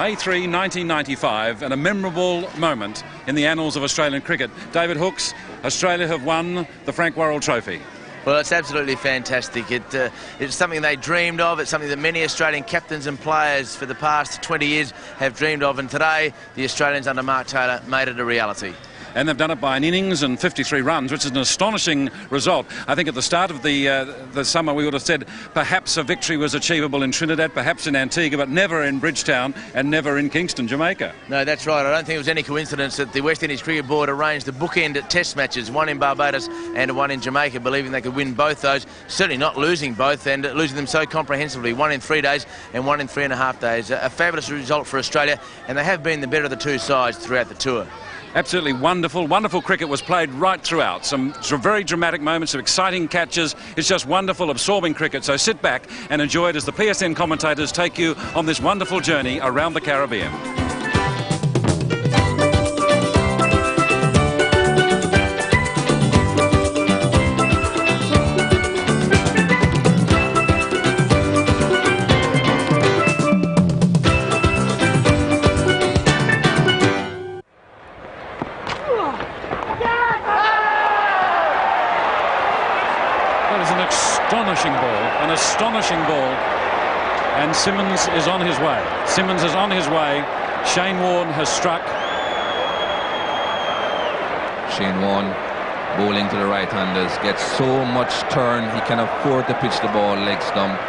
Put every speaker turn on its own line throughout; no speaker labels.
May 3, 1995, and a memorable moment in the annals of Australian cricket. David Hooks, Australia have won the Frank Worrell Trophy.
Well, it's absolutely fantastic. It's something they dreamed of. It's something that many Australian captains and players for the past 20 years have dreamed of. And today, the Australians under Mark Taylor made it a reality.
And they've done it by an innings and 53 runs, which is an astonishing result. I think at the start of the summer we would have said perhaps a victory was achievable in Trinidad, perhaps in Antigua, but never in Bridgetown and never in Kingston, Jamaica.
No, that's right. I don't think it was any coincidence that the West Indies Cricket Board arranged the bookend test matches, one in Barbados and one in Jamaica, believing they could win both those, certainly not losing both, and losing them so comprehensively, one in 3 days and one in 3.5 days. A fabulous result for Australia, and they have been the better of the two sides throughout the tour.
Absolutely wonderful, wonderful cricket was played right throughout. Some very dramatic moments, some exciting catches. It's just wonderful, absorbing cricket. So sit back and enjoy it as the PSN commentators take you on this wonderful journey around the Caribbean. Astonishing ball, and Simmons is on his way. Simmons is on his way. Shane Warne has struck.
Shane Warne bowling to the right-handers, gets so much turn he can afford to pitch the ball leg stump,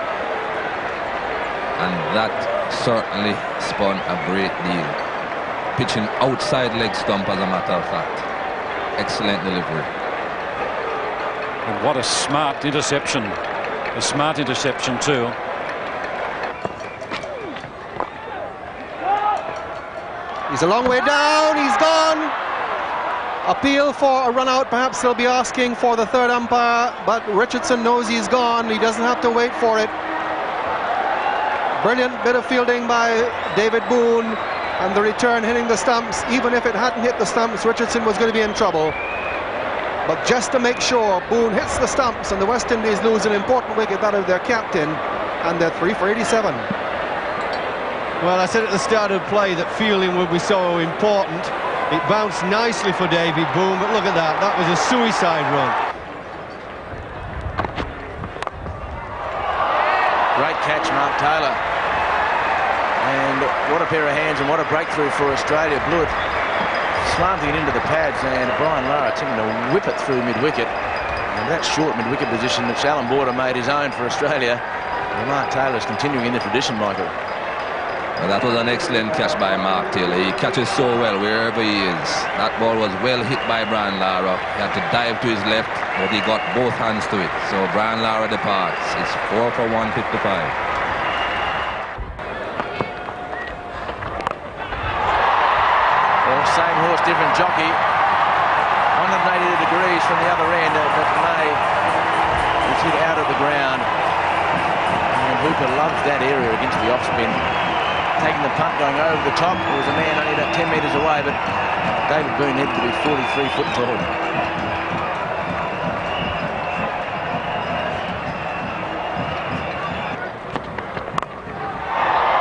and that certainly spun a great deal. Pitching outside leg stump, as a matter of fact. Excellent delivery.
And what a smart interception. A smart interception too.
He's a long way down, he's gone. Appeal for a run out, perhaps he'll be asking for the third umpire, but Richardson knows he's gone, he doesn't have to wait for it. Brilliant bit of fielding by David Boon, and the return hitting the stumps. Even if it hadn't hit the stumps, Richardson was going to be in trouble. But just to make sure, Boon hits the stumps and the West Indies lose an important wicket, that of their captain, and they're 3 for 87.
Well, I said at the start of play that fielding would be so important. It bounced nicely for David Boon, but look at that, that was a suicide run.
Great catch, Mark Taylor. And what a pair of hands and what a breakthrough for Australia. Blewett slanting it into the pads, and Brian Lara attempting to whip it through mid-wicket. And that short mid-wicket position that Alan Border made his own for Australia. And Mark Taylor is continuing in the tradition, Michael.
Well, that was an excellent catch by Mark Taylor. He catches so well wherever he is. That ball was well hit by Brian Lara. He had to dive to his left, but he got both hands to it. So Brian Lara departs. It's 4 for 155.
Same horse, different jockey. 180 degrees from the other end, but May was hit out of the ground. And Hooper loves that area against the off-spin. Taking the punt, going over the top. There was a man only about 10 metres away, but David Boon needed to be 43 foot tall.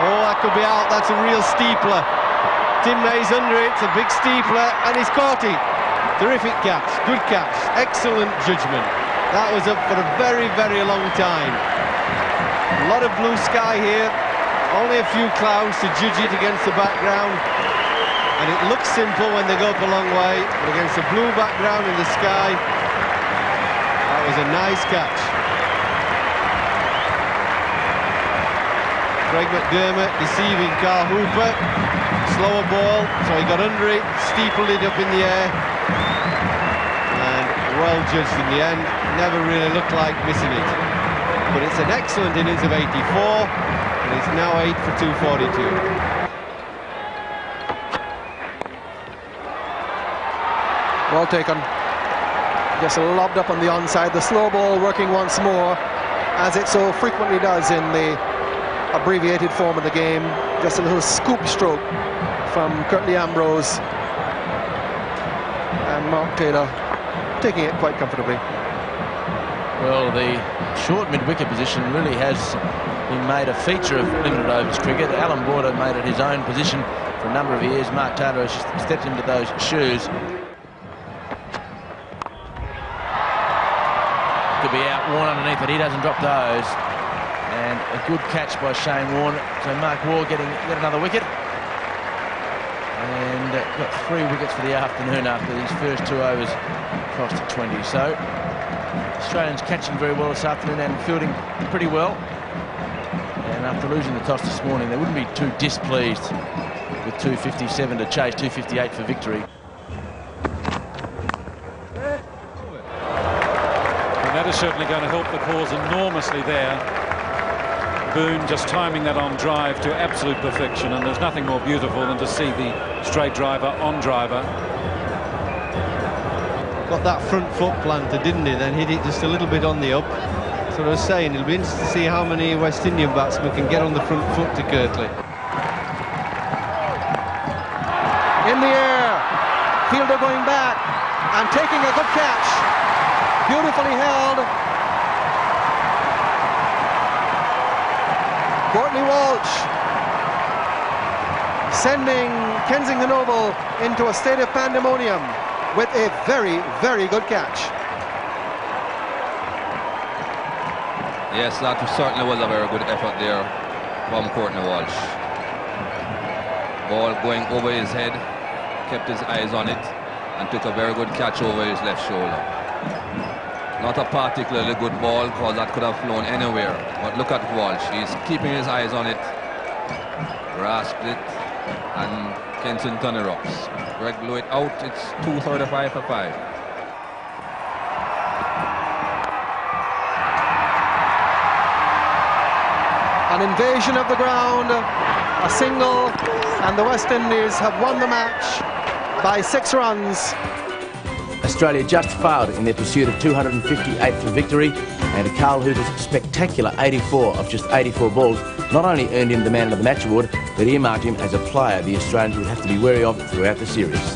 Oh, that could be out. That's a real steepler. Tim May's under it, it's a big steepler, and he's caught it. Terrific catch, good catch, excellent judgment. That was up for a very, very long time. A lot of blue sky here, only a few clouds to judge it against the background. And it looks simple when they go up a long way, but against the blue background in the sky, that was a nice catch. Craig McDermott deceiving Carl Hooper. Slower ball, so he got under it, steepled it up in the air, and well judged in the end. Never really looked like missing it. But it's an excellent innings of 84, and it's now 8 for 242.
Well taken. Just lobbed up on the onside. The slow ball working once more, as it so frequently does in the abbreviated form of the game. Just a little scoop stroke from Curtly Ambrose, and Mark Taylor taking it quite comfortably.
Well, the short mid-wicket position really has been made a feature of limited overs cricket. Alan Border made it his own position for a number of years. Mark Taylor has stepped into those shoes. Could be out Warne underneath, but he doesn't drop those. And a good catch by Shane Warne. So Mark Waugh getting yet another wicket. And got 3 wickets for the afternoon after these first 2 overs across to 20. So Australians catching very well this afternoon and fielding pretty well. And after losing the toss this morning, they wouldn't be too displeased with 257 to chase, 258 for victory.
And that is certainly going to help the cause enormously there. Boon just timing that on drive to absolute perfection, and there's nothing more beautiful than to see the straight driver on driver.
Got that front foot planted, didn't he? Then hit it just a little bit on the up. So I was saying, it'll be interesting to see how many West Indian batsmen can get on the front foot to Curtly.
In the air, fielder going back and taking a good catch. Beautifully held. Curtly Walsh sending Kensington Oval into a state of pandemonium with a very, very good catch.
Yes, that certainly was a very good effort there from Curtly Walsh. Ball going over his head, kept his eyes on it, and took a very good catch over his left shoulder. Not a particularly good ball, because that could have flown anywhere. But look at Walsh, he's keeping his eyes on it, grasped it, and Kensington erupts. Greg Blewett out, it's 2:35 for 5.
An invasion of the ground, a single, and the West Indies have won the match by 6 runs.
Australia just failed in their pursuit of 258 for victory, and Carl Hooper's spectacular 84 of just 84 balls not only earned him the Man of the Match award, but earmarked him as a player the Australians would have to be wary of throughout the series.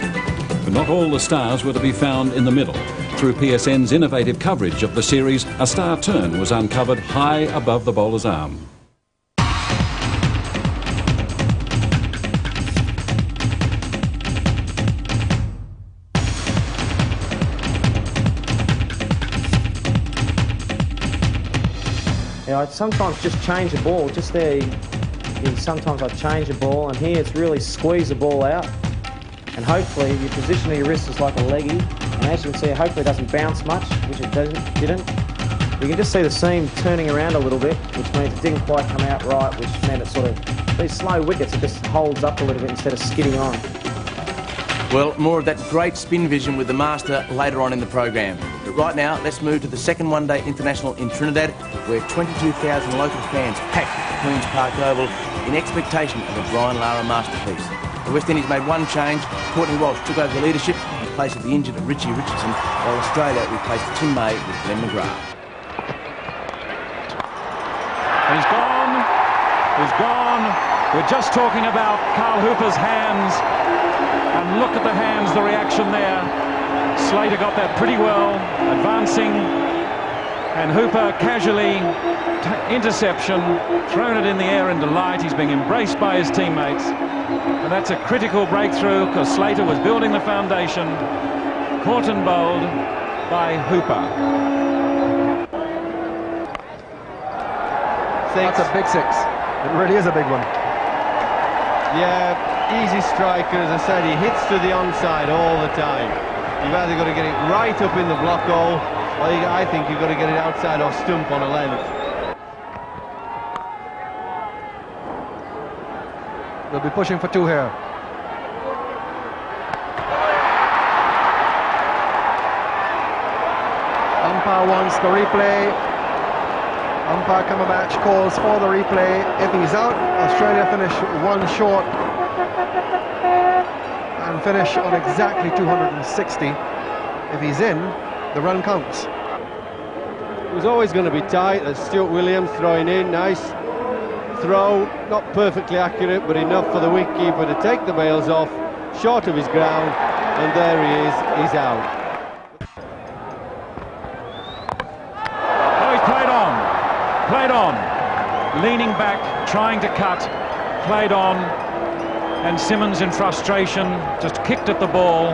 But not all the stars were to be found in the middle. Through PSN's innovative coverage of the series, a star turn was uncovered high above the bowler's arm.
I sometimes just change the ball, just there, sometimes I change the ball, and here it's really squeeze the ball out, and hopefully your position of your wrist is like a leggy, and as you can see, hopefully it doesn't bounce much, which it didn't. You can just see the seam turning around a little bit, which means it didn't quite come out right, which meant it sort of, these slow wickets, it just holds up a little bit instead of skidding on.
Well, more of that great spin vision with the master later on in the program. But right now, let's move to the second one-day international in Trinidad, where 22,000 local fans packed the Queen's Park Oval in expectation of a Brian Lara masterpiece. The West Indies made one change. Curtly Walsh took over the leadership in place of the injured Richie Richardson, while Australia replaced Tim May with Glenn McGrath.
He's gone. He's gone. We're just talking about Carl Hooper's hands. And look at the hands, the reaction there. Slater got that pretty well, advancing, and Hooper casually, interception, thrown it in the air in delight. He's being embraced by his teammates, and that's a critical breakthrough because Slater was building the foundation, caught and bowled by Hooper.
That's a big 6. It really is a big one.
Yeah, easy striker, as I said, he hits to the onside all the time. You've either got to get it right up in the block hole, or I think you've got to get it outside off stump on a length.
They'll be pushing for 2 here. Umpire wants the replay. Umpire Cumberbatch calls for the replay. If he's out, Australia finish 1 short and finish on exactly 260. If he's in, the run counts.
It was always going to be tight. As Stuart Williams throwing in, nice throw, not perfectly accurate, but enough for the wicketkeeper to take the bails off, short of his ground, and there he is, he's out.
Played on, leaning back, trying to cut, played on, and Simmons in frustration just kicked at the ball.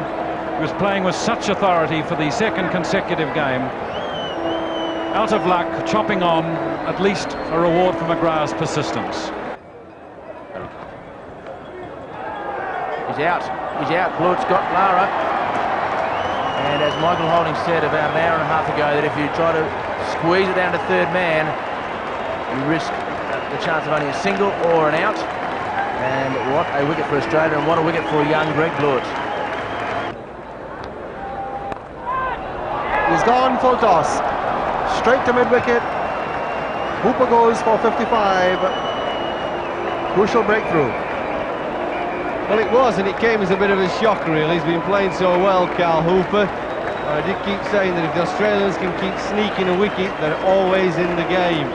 He was playing with such authority for the second consecutive game. Out of luck, chopping on, at least a reward for McGrath's persistence.
He's out. Blewett's got Lara. And as Michael Holding said about an hour and a half ago, that if you try to squeeze it down to third man, you risk the chance of only a single or an out. And what a wicket for Australia, and what a wicket for young Greg Blewett.
He's gone full toss. Straight to mid-wicket. Hooper goes for 55. Crucial breakthrough.
Well, it was, and it came as a bit of a shock, really. He's been playing so well, Cal Hooper. I did keep saying that if the Australians can keep sneaking a wicket, they're always in the game.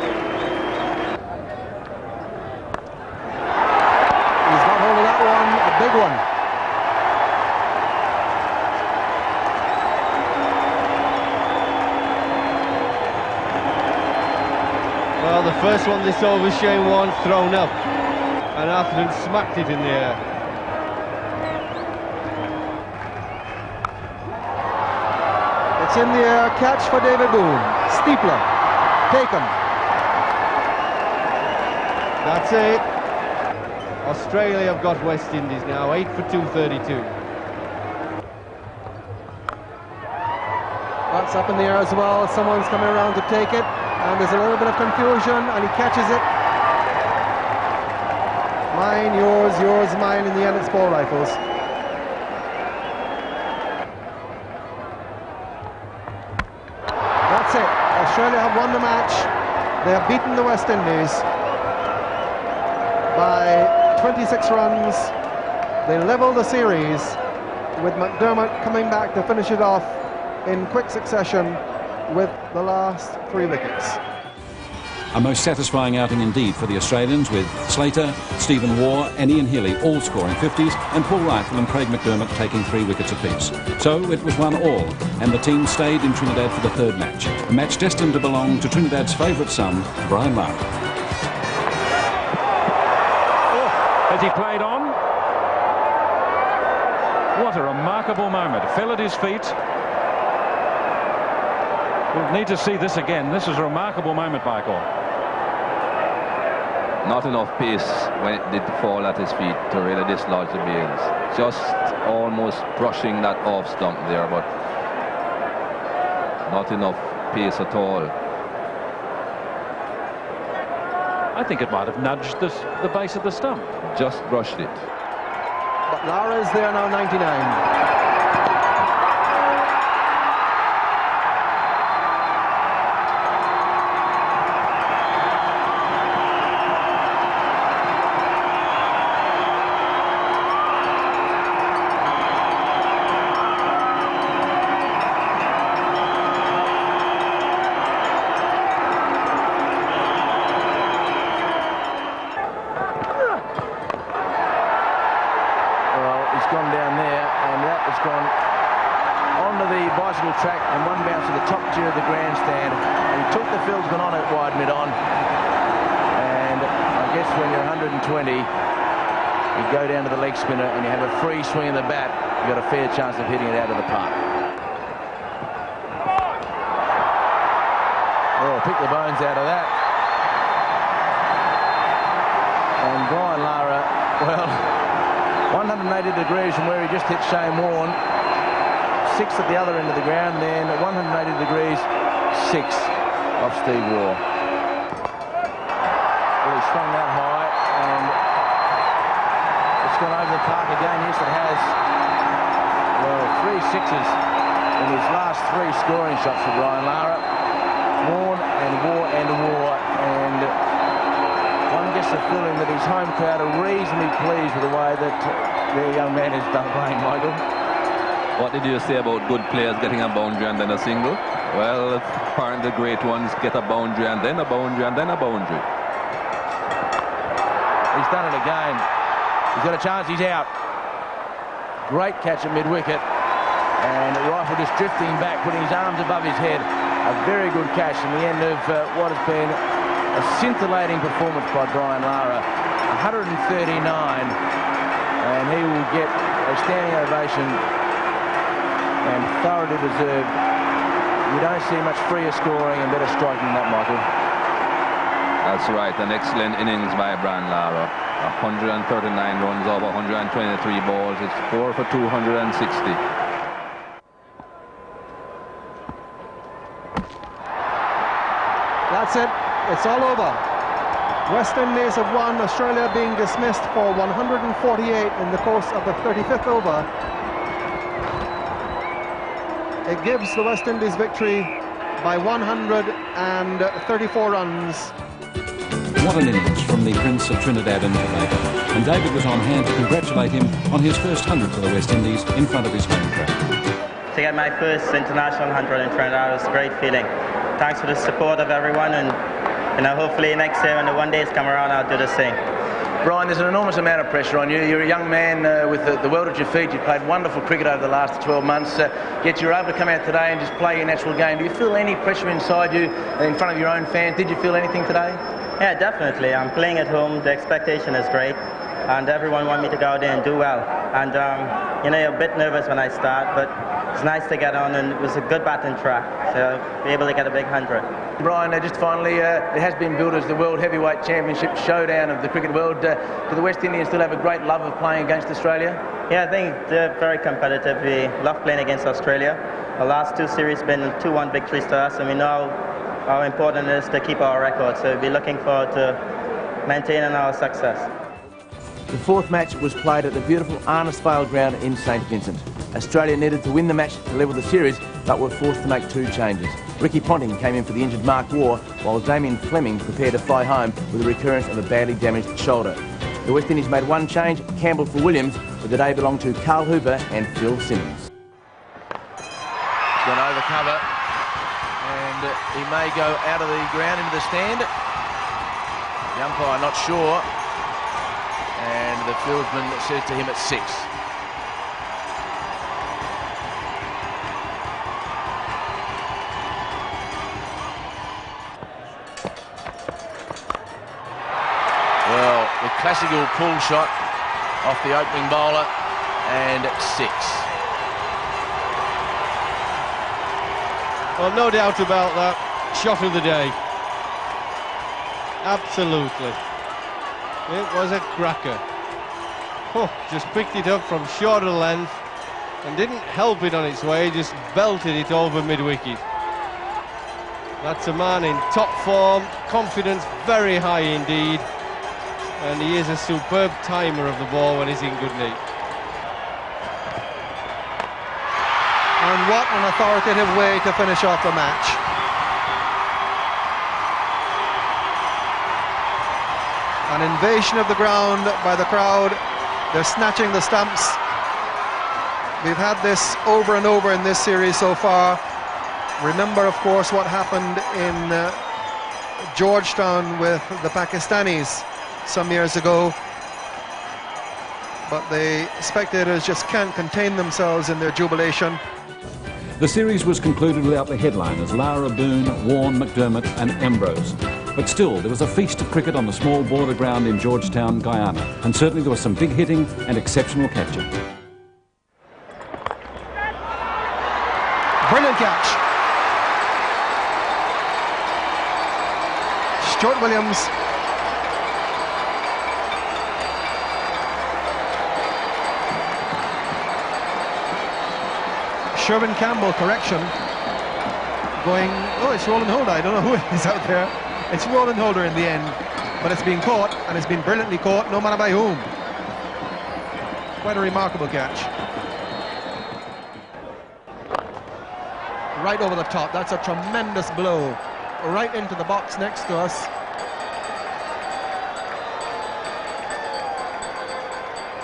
He's got hold of that one, a big one.
Well, the first one this over, Shane Warne's thrown up, and Arthurton smacked it in the air.
It's in the air, catch for David Boon. Steepler, taken.
That's it. Australia have got West Indies now, 8 for 232.
That's up in the air as well. Someone's coming around to take it, and there's a little bit of confusion, and he catches it. Mine, yours, mine. In the end, it's ball rifles. That's it. Australia have won the match. They have beaten the West Indies by 26 runs. They level the series with McDermott coming back to finish it off in quick succession with the last 3 wickets.
A most satisfying outing indeed for the Australians, with Slater, Stephen Waugh and Ian Healy all scoring 50s, and Paul Reiffel and Craig McDermott taking 3 wickets apiece. So it was 1-all, and the team stayed in Trinidad for the 3rd match, a match destined to belong to Trinidad's favourite son, Brian Lara. Has he played on? What a remarkable moment. Fell at his feet. We'll need to see this again. This is a remarkable moment, Michael.
Not enough pace when it did fall at his feet to really dislodge the bails. Just almost brushing that off stump there, but not enough pace at all.
I think it might have nudged the base of the stump.
Just brushed it.
But Lara is there now, 99.
Track and one bounce to the top tier of the grandstand. He took the fieldsman on at wide mid-on, and I guess when you're 120, you go down to the leg spinner and you have a free swing of the bat, you've got a fair chance of hitting it out of the park. Oh, pick the bones out of that. And Brian Lara, well, 180 degrees from where he just hit Shane Warne. 6 at the other end of the ground, then 180 degrees, 6 off Steve Waugh. Well, he swung that high, and it's gone over the park again. Yes, it has. Well, 3 sixes in his last 3 scoring shots for Brian Lara. Warne and Waugh and Waugh, and one gets the feeling that his home crowd are reasonably pleased with the way that their young man has done playing, Michael.
What did you say about good players getting a boundary and then a single? Well, apparently the great ones get a boundary and then a boundary and then a boundary.
He's done it again. He's got a chance, he's out. Great catch at mid-wicket. And Reiffel just drifting back, putting his arms above his head. A very good catch in the end of what has been A scintillating performance by Brian Lara, 139, and he will get a standing ovation and thoroughly deserved. You don't see much freer scoring and better striking than that, Michael.
That's right, an excellent innings by Brian Lara. 139 runs over 123 balls. It's 4 for 260.
That's it. It's all over. West Indies have won, Australia being dismissed for 148 in the course of the 35th over. It gives the West Indies victory by 134 runs.
What an innings from the Prince of Trinidad and Tobago. And David was on hand to congratulate him on his first 100 for the West Indies in front of his home crowd.
To get my first international 100 in Trinidad was a great feeling. Thanks for the support of everyone, and hopefully next year when the one days come around, I'll do the same.
Brian, there's an enormous amount of pressure on you. You're a young man with the world at your feet. You've played wonderful cricket over the last 12 months, yet you're able to come out today and just play your natural game. Do you feel any pressure inside you in front of your own fans? Did you feel anything today?
Yeah, definitely. I'm playing at home. The expectation is great, and everyone wants me to go out there and do well. And you're a bit nervous when I start, but it's nice to get on, and it was a good batting track, so be able to get a big 100.
Brian, just finally, it has been billed as the World Heavyweight Championship showdown of the cricket world. Do the West Indians still have a great love of playing against Australia?
Yeah, I think they're very competitive. We love playing against Australia. The last two series have been 2-1 victories to us, and we know how important it is to keep our record, so we'll be looking forward to maintaining our success.
The fourth match was played at the beautiful Arnisvale ground in St Vincent. Australia needed to win the match to level the series, but were forced to make two changes. Ricky Ponting came in for the injured Mark Waugh, while Damien Fleming prepared to fly home with a recurrence of a badly damaged shoulder. The West Indies made one change, Campbell for Williams, but the day belonged to Carl Hooper and Phil Simmons. Gone over cover, and he may go out of the ground into the stand. The umpire not sure, and the fieldsman says to him at 6. Well, the classical pull shot off the opening bowler, and 6.
Well, no doubt about that. Shot of the day. Absolutely. It was a cracker. Oh, just picked it up from shorter length and didn't help it on its way, just belted it over mid-wicket. That's a man in top form, confidence very high indeed, and he is a superb timer of the ball when he's in good nick.
And what an authoritative way to finish off the match. An invasion of the ground by the crowd. They're snatching the stumps. We've had this over and over in this series so far. Remember, of course, what happened in Georgetown with the Pakistanis some years ago. But the spectators just can't contain themselves in their jubilation.
The series was concluded without the headliners, Lara, Boon, Warne, McDermott and Ambrose. But still, there was a feast of cricket on the small border ground in Georgetown, Guyana, and certainly there was some big hitting and exceptional catching.
Brilliant catch. Stuart Williams. Sherwin Campbell, correction. Going, oh, it's Roland Holder. I don't know who it is out there. It's Roland Holder in the end. But it's been caught, and it's been brilliantly caught, no matter by whom. Quite a remarkable catch. Right over the top. That's a tremendous blow. Right into the box next to us.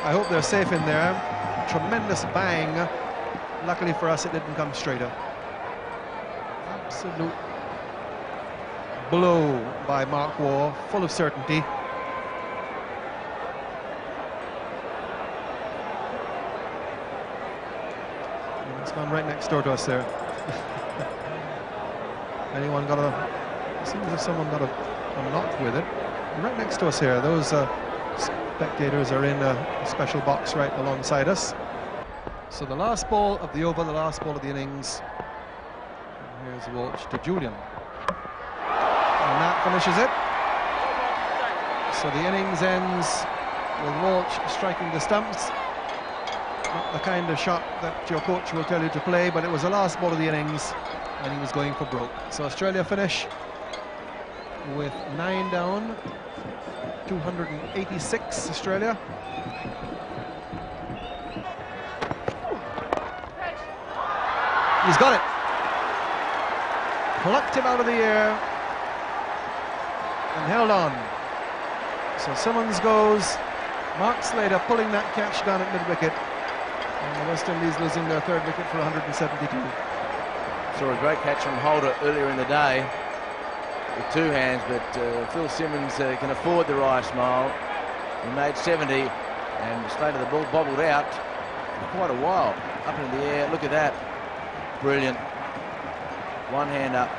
I hope they're safe in there. Tremendous bang. Luckily for us, it didn't come straight up. Absolute blow by Mark Waugh, full of certainty. It's gone right next door to us there. Anyone got a... It seems as if someone got a some luck with it. Right next to us here, those spectators are in a special box right alongside us. So the last ball of the over, the last ball of the innings. And here's Walsh to Julian. And that finishes it. So the innings ends with Walsh striking the stumps. Not the kind of shot that your coach will tell you to play, but it was the last ball of the innings and he was going for broke. So Australia finish with 9 down, 286 Australia. He's got it. Plucked him out of the air and held on. So Simmons goes, Mark Slater pulling that catch down at mid-wicket, and the West Indies losing their 3rd wicket for 172.
Saw a great catch from Holder earlier in the day with 2 hands, but Phil Simmons can afford the wry smile. He made 70, and Slater, the ball bobbled out for quite a while. Up in the air, look at that. Brilliant. 1 hand up,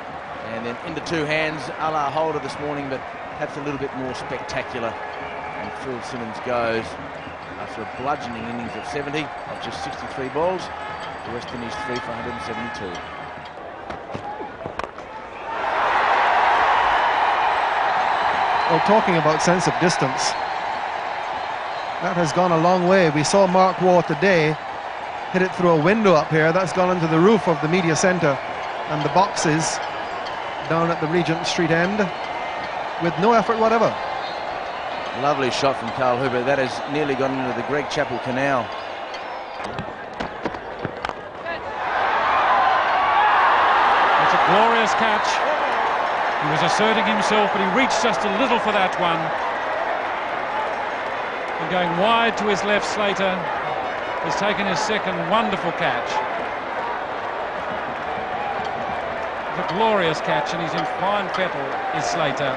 and then into 2 hands, a la Holder this morning, but perhaps a little bit more spectacular. And Phil Simmons goes after a bludgeoning innings of 70 of just 63 balls. The West Indies 3 for 172.
Well, talking about sense of distance, that has gone a long way. We saw Mark Waugh today hit it through a window up here. That's gone into the roof of the media centre and the boxes down at the Regent Street end with no effort whatever.
Lovely shot from Carl Hooper. That has nearly gone into the Greg Chappell Canal.
It's a glorious catch. He was asserting himself, but he reached just a little for that one. And going wide to his left, Slater has taken his 2nd wonderful catch. It's a glorious catch, and he's in fine fettle, is Slater.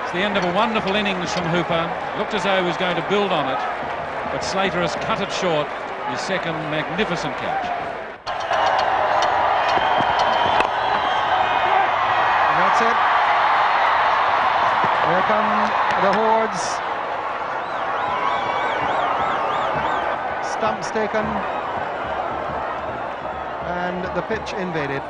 It's the end of a wonderful innings from Hooper. Looked as though he was going to build on it, but Slater has cut it short. His 2nd magnificent catch.
And that's it. Here come the hordes. Stumps taken, and the pitch invaded.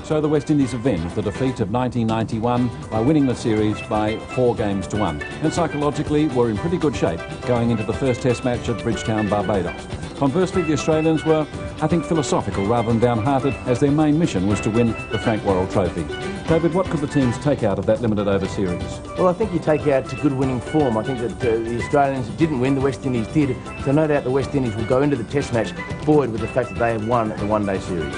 So the West Indies avenged the defeat of 1991 by winning the series by 4-1, and psychologically were in pretty good shape going into the first Test match at Bridgetown, Barbados. Conversely, the Australians were, I think, philosophical rather than downhearted, as their main mission was to win the Frank Worrell Trophy. David, what could the teams take out of that limited over series?
Well, I think you take out good winning form. I think that the Australians didn't win, the West Indies did, so no doubt the West Indies will go into the Test match buoyed with the fact that they have won the one-day series.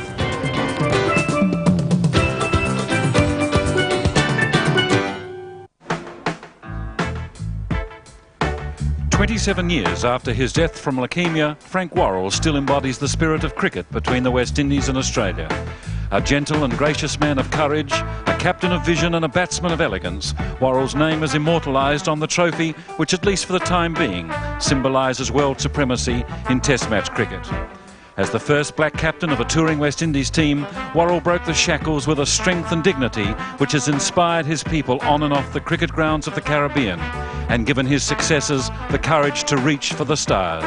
27 years after his death from leukemia, Frank Worrell still embodies the spirit of cricket between the West Indies and Australia. A gentle and gracious man of courage, a captain of vision and a batsman of elegance, Worrell's name is immortalised on the trophy, which at least for the time being symbolises world supremacy in Test match cricket. As the first black captain of a touring West Indies team, Worrell broke the shackles with a strength and dignity which has inspired his people on and off the cricket grounds of the Caribbean and given his successors the courage to reach for the stars.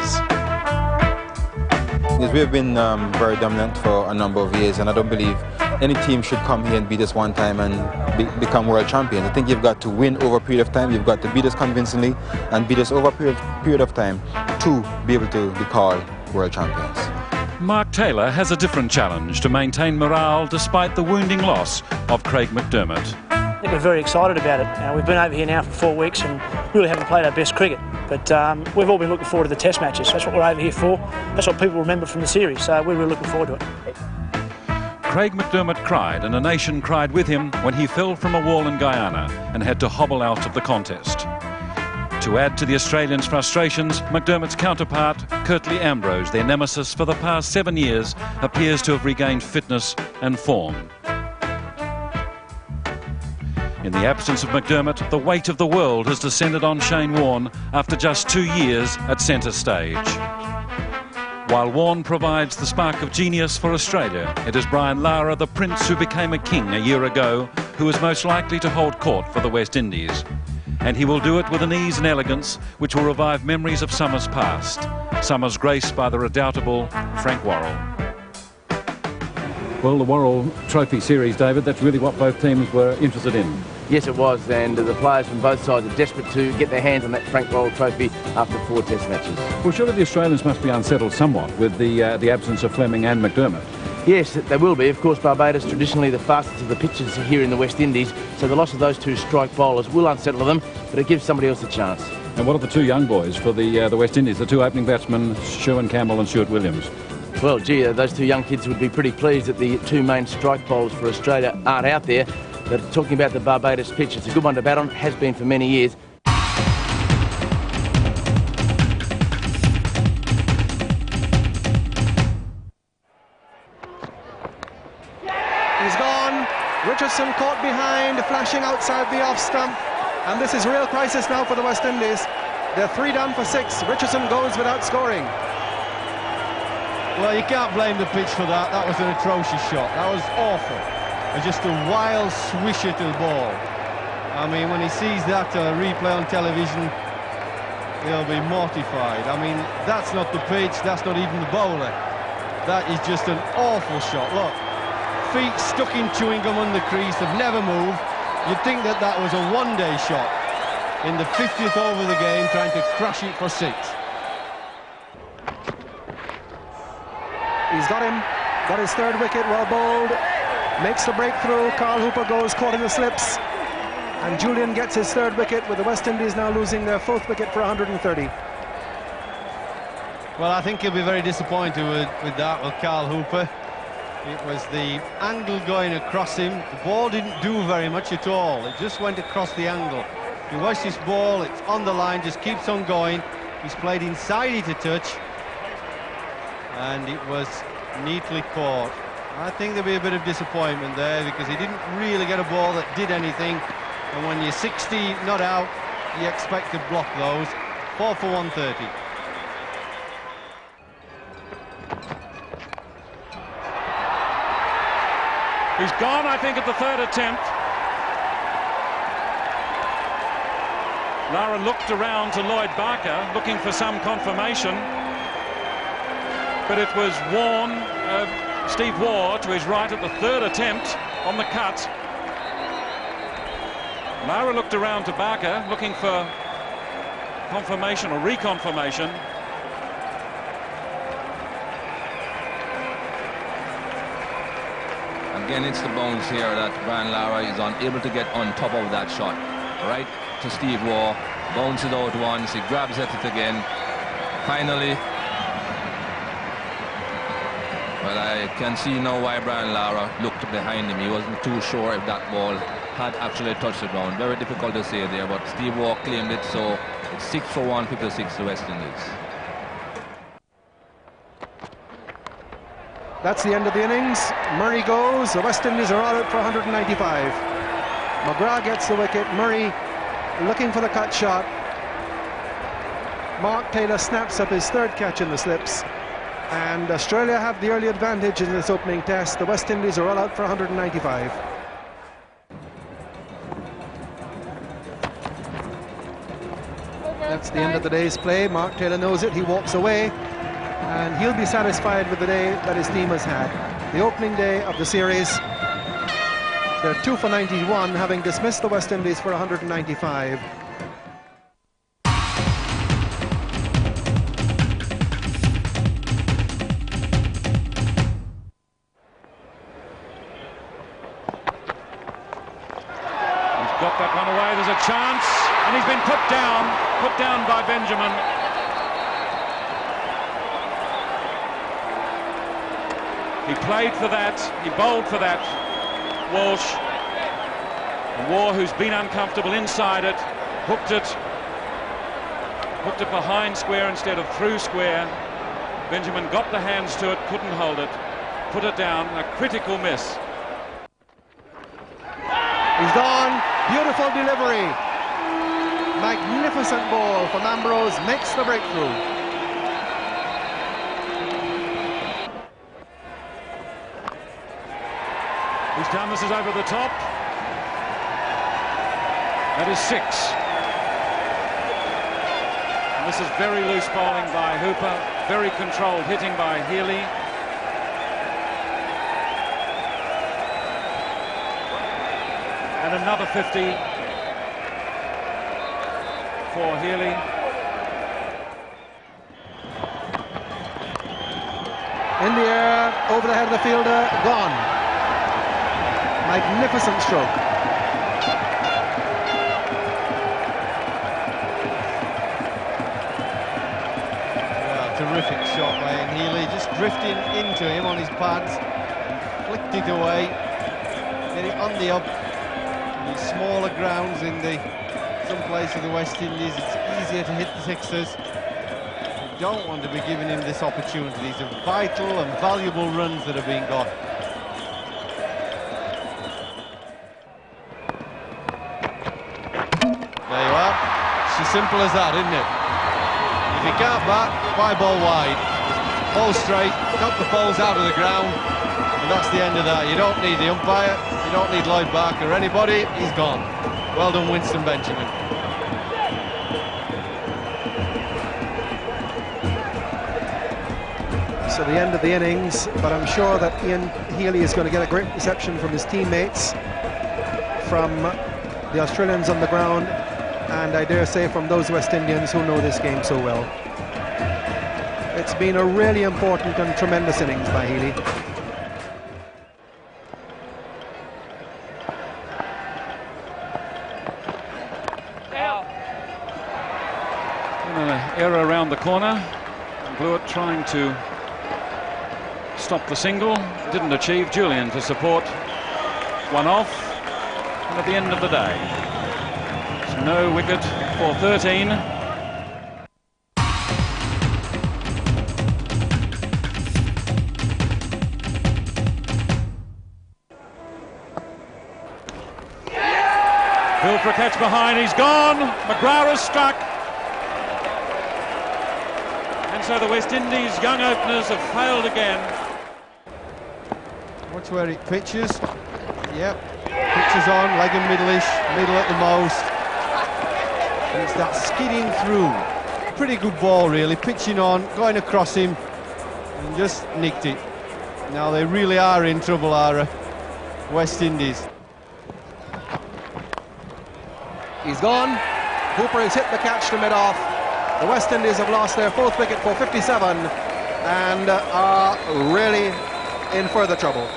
Yes, we have been very dominant for a number of years, and I don't believe any team should come here and beat us one time and become world champions. I think you've got to win over a period of time, you've got to beat us convincingly and beat us over a period of time to be able to be called world champions.
Mark Taylor has a different challenge to maintain morale despite the wounding loss of Craig McDermott.
I think we're very excited about it. We've been over here now for 4 weeks and really haven't played our best cricket, but we've all been looking forward to the Test matches. That's what we're over here for. That's what people remember from the series, so we're really looking forward to it.
Craig McDermott cried, and a nation cried with him when he fell from a wall in Guyana and had to hobble out of the contest. To add to the Australians' frustrations, McDermott's counterpart, Curtly Ambrose, their nemesis for the past 7 years, appears to have regained fitness and form. In the absence of McDermott, the weight of the world has descended on Shane Warne after just 2 years at centre stage. While Warne provides the spark of genius for Australia, it is Brian Lara, the prince who became a king a year ago, who is most likely to hold court for the West Indies. And he will do it with an ease and elegance which will revive memories of summers past, summers graced by the redoubtable Frank Worrell.
Well, the Worrell Trophy Series, David, that's really what both teams were interested in.
Yes, it was, and the players from both sides are desperate to get their hands on that Frank Worrell Trophy after 4 Test matches.
Well, surely the Australians must be unsettled somewhat with the absence of Fleming and McDermott.
Yes, they will be. Of course, Barbados traditionally the fastest of the pitches here in the West Indies, so the loss of those 2 strike bowlers will unsettle them, but it gives somebody else a chance.
And what are the 2 young boys for the West Indies, the 2 opening batsmen, Sherwin Campbell and Stuart Williams?
Well, gee, those 2 young kids would be pretty pleased that the 2 main strike bowlers for Australia aren't out there. But talking about the Barbados pitch, it's a good one to bat on, has been for many years.
He's gone. Richardson caught behind, flashing outside the off stump. And this is real crisis now for the West Indies. They're 3 down for 6. Richardson goes without scoring.
Well, you can't blame the pitch for that. That was an atrocious shot. That was awful. It's just a wild swisher to the ball. I mean, when he sees that replay on television, he'll be mortified. I mean, that's not the pitch, that's not even the bowler. That is just an awful shot. Look, feet stuck in chewing gum on the crease, have never moved. You'd think that that was a one-day shot in the 50th over of the game, trying to crash it for 6.
He's got him, got his 3rd wicket, well bowled, makes the breakthrough. Carl Hooper goes caught in the slips, and Julian gets his 3rd wicket, with the West Indies now losing their 4th wicket for 130.
Well, I think he'll be very disappointed with that, with Carl Hooper. It was the angle going across him. The ball didn't do very much at all. It just went across the angle. You watch this ball, it's on the line, just keeps on going. He's played inside it a touch, and it was neatly caught. I think there'll be a bit of disappointment there, because he didn't really get a ball that did anything. And when you're 60 not out, you expect to block those. 4 for 130.
He's gone, I think, at the 3rd attempt. Lara looked around to Lloyd Barker, looking for some confirmation. But it was Steve Waugh to his right at the 3rd attempt on the cut. Lara looked around to Barker, looking for confirmation or reconfirmation.
Again, it's the bounce here that Brian Lara is unable to get on top of that shot. Right to Steve Waugh, bounces out once, he grabs at it again. Finally, well, I can see now why Brian Lara looked behind him. He wasn't too sure if that ball had actually touched the ground. Very difficult to say there, but Steve Waugh claimed it, so it's 6 for 156 to West Indies.
That's the end of the innings. Murray goes. The West Indies are all out for 195. McGrath gets the wicket. Murray looking for the cut shot. Mark Taylor snaps up his 3rd catch in the slips. And Australia have the early advantage in this opening test. The West Indies are all out for 195. That's the end of the day's play. Mark Taylor knows it. He walks away, and he'll be satisfied with the day that his team has had. The opening day of the series, they're 2 for 91, having dismissed the West Indies for 195.
He's got that one away. There's a chance, and he's been put down by Benjamin. He played for that, he bowled for that, Walsh. Waugh, who's been uncomfortable inside it, hooked it behind square instead of through square. Benjamin got the hands to it, couldn't hold it, put it down, a critical miss.
He's gone, beautiful delivery. Magnificent ball from Ambrose, makes the breakthrough.
He's done, this is over the top. That is 6. And this is very loose bowling by Hooper, very controlled hitting by Healy. And another 50 for Healy.
In the air, over the head of the fielder, gone. Magnificent stroke.
Yeah, terrific shot by Healy, just drifting into him on his pads, flicked it away, get it on the up. In these smaller grounds in some place of the West Indies, it's easier to hit the sixers. Don't want to be giving him this opportunity. These are vital and valuable runs that are being got. There you are. It's as simple as that, isn't it? If you can't bat, why bowl wide? Bowl straight, knock the balls out of the ground, and that's the end of that. You don't need the umpire, you don't need Lloyd Barker or anybody, he's gone. Well done, Winston Benjamin.
So the end of the innings, but I'm sure that Ian Healy is going to get a great reception from his teammates, from the Australians on the ground, and I dare say from those West Indians who know this game so well. It's been a really important and tremendous innings by Healy.
Error around the corner. Blewett trying to stop the single, didn't achieve. Julian to support, one off, and at the end of the day, there's no wicket for 13. Bill for a catch behind, he's gone. McGrath has struck. And so the West Indies young openers have failed again.
Watch where it pitches. Yep, pitches on, leg and middle-ish, middle at the most. And it's that skidding through. Pretty good ball, really. Pitching on, going across him, and just nicked it. Now they really are in trouble, Lara. West Indies.
He's gone. Hooper has hit the catch to mid-off. The West Indies have lost their 4th wicket for 57 and are really in further trouble.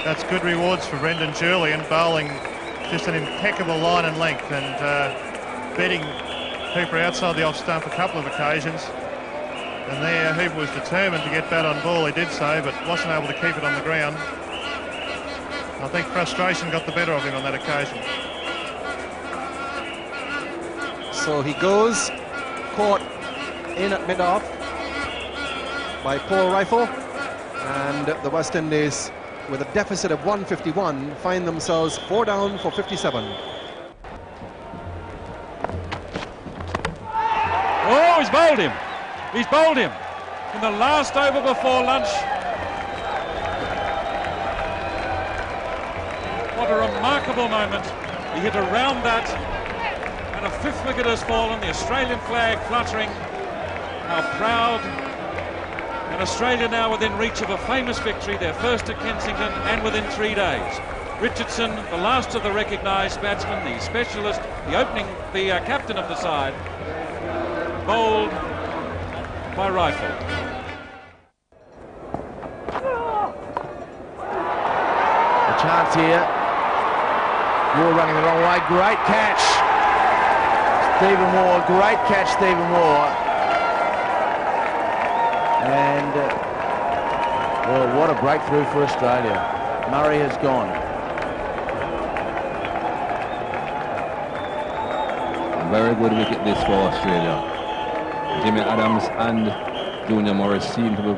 That's good rewards for Brendan Julian, bowling just an impeccable line and length, and beating Hooper outside the off stump a couple of occasions. And there Hooper was determined to get bat on ball, he did so, but wasn't able to keep it on the ground. I think frustration got the better of him on that occasion.
So he goes, caught in at mid-off by poor Reiffel, and the West Indies, with a deficit of 151, find themselves 4 down for 57.
Oh, he's bowled him. He's bowled him in the last over before lunch. What a remarkable moment. He hit around that, and a 5th wicket has fallen, the Australian flag fluttering. How proud. And Australia now within reach of a famous victory, their first at Kensington, and within 3 days. Richardson, the last of the recognised batsmen, the specialist, the captain of the side, bowled by Reiffel.
A chance here. Moore running the wrong way. Great catch. Stephen Moore. Great catch, Stephen Moore. And, well, what a breakthrough for Australia. Murray has gone.
A very good wicket this for Australia. Jimmy Adams and Junior Morris seem to be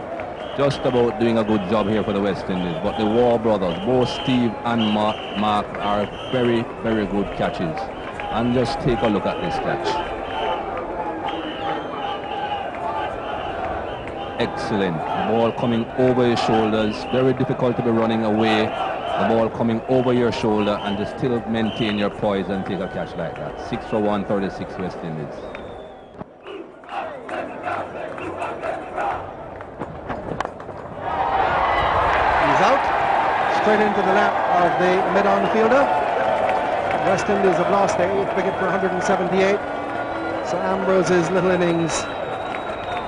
just about doing a good job here for the West Indies. But the Waugh brothers, both Steve and Mark, are very, very good catches. And just take a look at this catch. Excellent. The ball coming over his shoulders. Very difficult to be running away The ball coming over your shoulder and to still maintain your poise and take a catch like that. 6 for 136 West Indies.
He's out, straight into the lap of the mid-on fielder. West Indies have lost their 8th wicket for 178. So Ambrose's little innings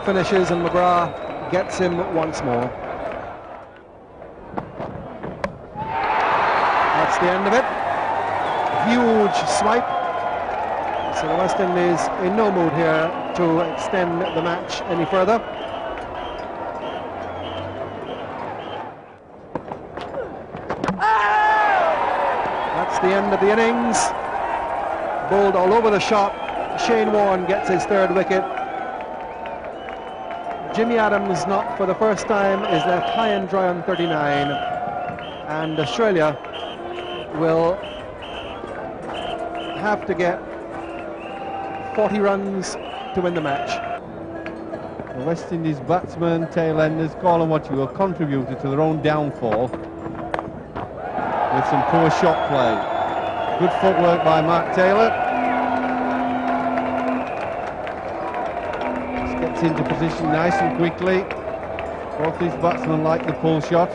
finishes and McGrath gets him once more. That's the end of it. Huge swipe. So the West Indies in no mood here to extend the match any further. That's the end of the innings. Bowled all over the shop. Shane Warne gets his 3rd wicket. Jimmy Adams, not for the first time, is left high and dry on 39. And Australia will have to get 40 runs to win the match.
The West Indies batsmen, tail-enders, call them what you will, contributed to their own downfall with some poor shot play. Good footwork by Mark Taylor. Just gets into position nice and quickly. Both these batsmen like the pull shot.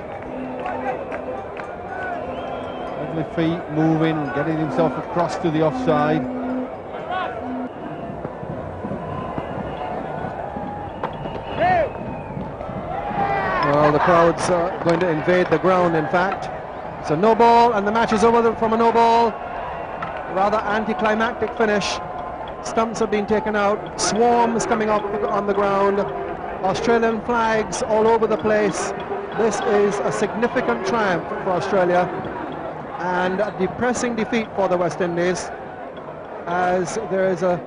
Lovely feet moving, getting himself across to the offside.
Well, the crowds are going to invade the ground, in fact. So no ball, and the match is over from a no ball. Rather anticlimactic finish. Stumps have been taken out. Swarms coming up on the ground. Australian flags all over the place. This is a significant triumph for Australia and a depressing defeat for the West Indies, as there is a